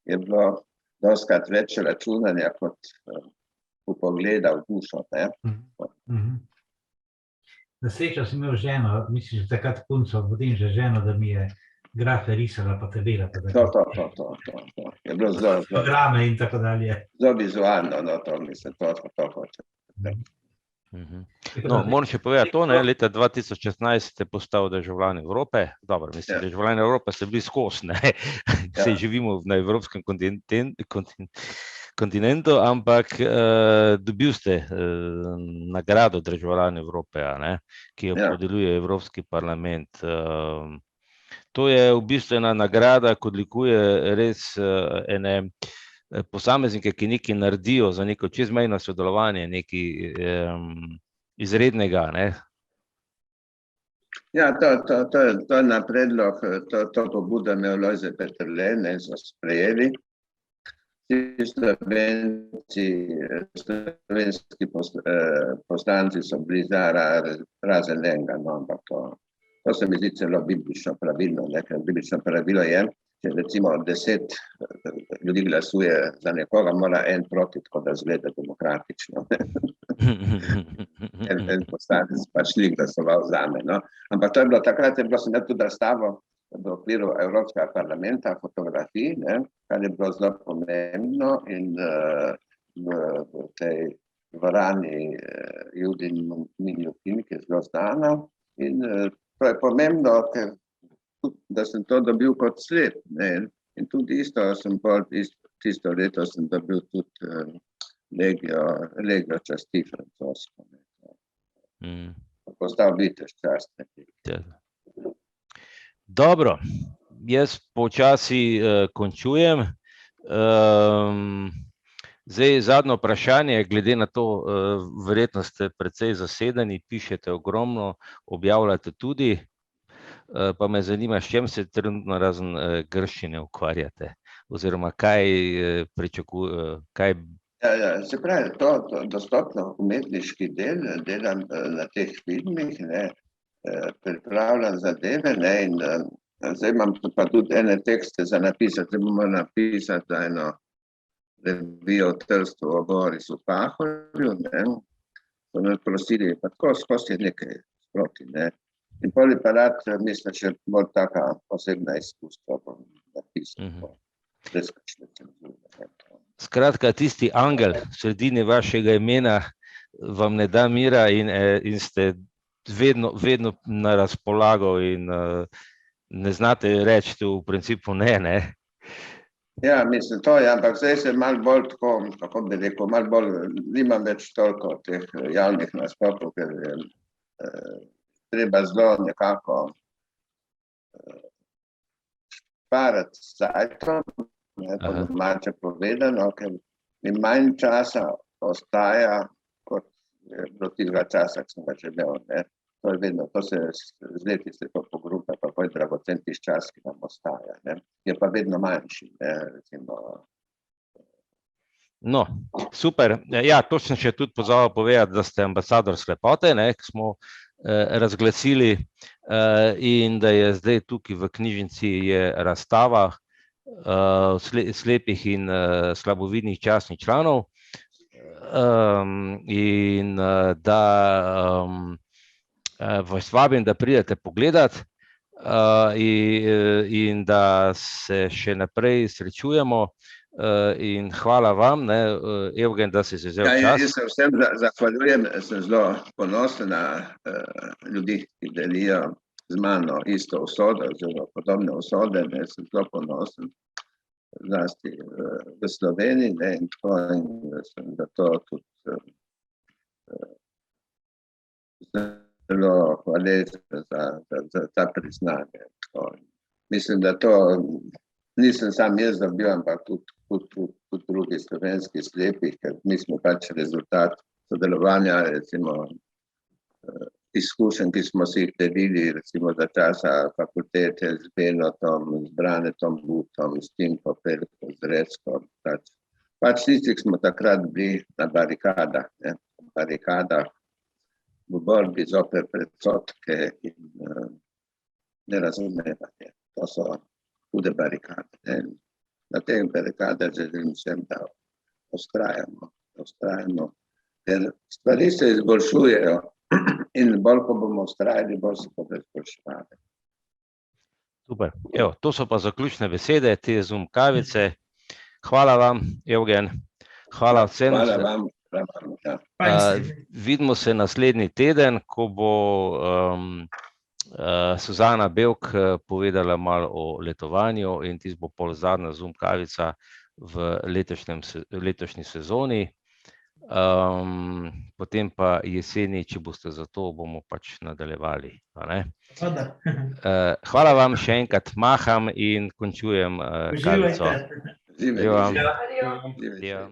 Je bilo dostikrat več računanja kot pogleda v dušo, ne. Na srečo si imel ženo, misliš, da takrat punco, potem že ženo, da mi je grafe risala pa tabela. To. Je bilo zelo programe in tako dalje. Zelo vizualno, no, to mislim, to hoče. No, moram še povedati to, ne, leta 2016 ste postal državljan Evrope, dobro, mislim, državljani Evrope ste bili skozi, ne, saj živimo na evropskem kontinentu, ampak dobil ste nagrado državljan Evrope, ne, ki jo podeljuje Evropski parlament. To je v bistvu ena nagrada, ki odlikuje res ene posameznike, ki nekaj naredijo za neko čezmejno sodelovanje, nekaj izrednega, ne? Ja, to je na predlog, to pobudo imel Lojze Peterle, ne, so sprejeli. Slovenski poslanci so bili za razen enega, no, ampak to se mi zdi celo biblično pravilno, ne, ker biblično pravilo je, če recimo 10 ljudi glasuje za nekoga, mora en proti, tako da zgleda demokratično. En poslanec pač ni glasoval zame, no. Ampak to je bilo, takrat je bilo, sem imel tudi razstavo v okviru Evropskega parlamenta, fotografij, ne, kar je bilo zelo pomembno in v tej dvorani Judin Minjukin, ki je zelo znana, in to je pomembno, ker da sem to dobil kot Slep, ne, in tudi tisto leto sem dobil tudi Legio časti francosko, ne. Postal vitez častnik. Dobro, jaz počasi končujem. Zdaj, zadnje vprašanje, glede na to, verjetno ste precej zasedeni, pišete ogromno, objavljate tudi, pa me zanima, s čem se trenutno razen grščine ukvarjate, oziroma kaj kaj... Ja, se pravi, to dostopno umetniški del, delam na teh filmih, ne, pripravljam zadeve, ne, in zdaj imam pa tudi ene tekste za napisati, zdaj bomo napisati eno revijo v Trstu o Borisu Pahorju, ne, so me prosili, pa tako skozi nekaj sproti, ne. In poli pa rad, mislim, še bolj taka posebna izkustva bom napisal. Skratka, tisti angel v sredini vašega imena vam ne da mira in ste vedno na razpolago in ne znate reči v principu ne. Ja, mislim, to je, ampak zdaj se malo bolj tako, kako bi rekel, malo bolj, nimam več toliko teh javnih nastopov, ker treba zelo nekako šparati s cajtom, po domače povedano, ker mi manj časa ostaja, kot je bilo tistega časa, ki sem ga že imel, ne. To je vedno, to se z leti se to pogrupa, pa poj dragocen tisti čas, ki nam ostaja. Ne. Je pa vedno manjši, ne, recimo. No, super. Ja, točno še tudi pozabil povedati, da ste ambasador slepote, ne, ki smo razglasili in da je zdaj tukaj v knjižnici je razstava slepih in slabovidnih častnih članov in da vas vabim, da pridete pogledat in da se še naprej srečujemo. In hvala vam, ne, Evgen, da si se vzel čas. Jaz se vsem zahvaljujem, sem zelo ponosen na ljudi, ki delijo z mano isto usodo, zelo podobne usode, ne, sem zelo ponosen, zlasti v Sloveniji, ne, in sem za to tudi zelo hvaležen za ta priznanje. Mislim, da to nisem sam jaz dobil, ampak tudi drugi slovenski slepi, ker mi smo pač rezultat sodelovanja, recimo izkušenj, ki smo si jih delili, recimo za časa fakultete z Benotom, z Branetom Butom, s Tinko Pelko, z Recko. Pač tisti, ki smo takrat bili na barikadah, ne, v borbi zoper predsodke in nerazumevanje. To so hude barikade. Ne. Na teh barikadah želim vsem, da vztrajamo, ker stvari se izboljšujejo in bolj, ko bomo vztrajali, bolj se bodo izboljševali. Super. Evo, to so pa zaključne besede te Zoom kavice. Hvala vam, Evgen. Hvala vsem. Hvala vam. Ja. Vidimo se naslednji teden, ko bo Suzana Bevk povedala malo o letovanju in tisto bo pol zadnja Zoom kavica v letošnji sezoni. Potem pa jeseni, če boste za to, bomo pač nadaljevali. Hvala vam še enkrat, maham in končujem kavico. Živeti.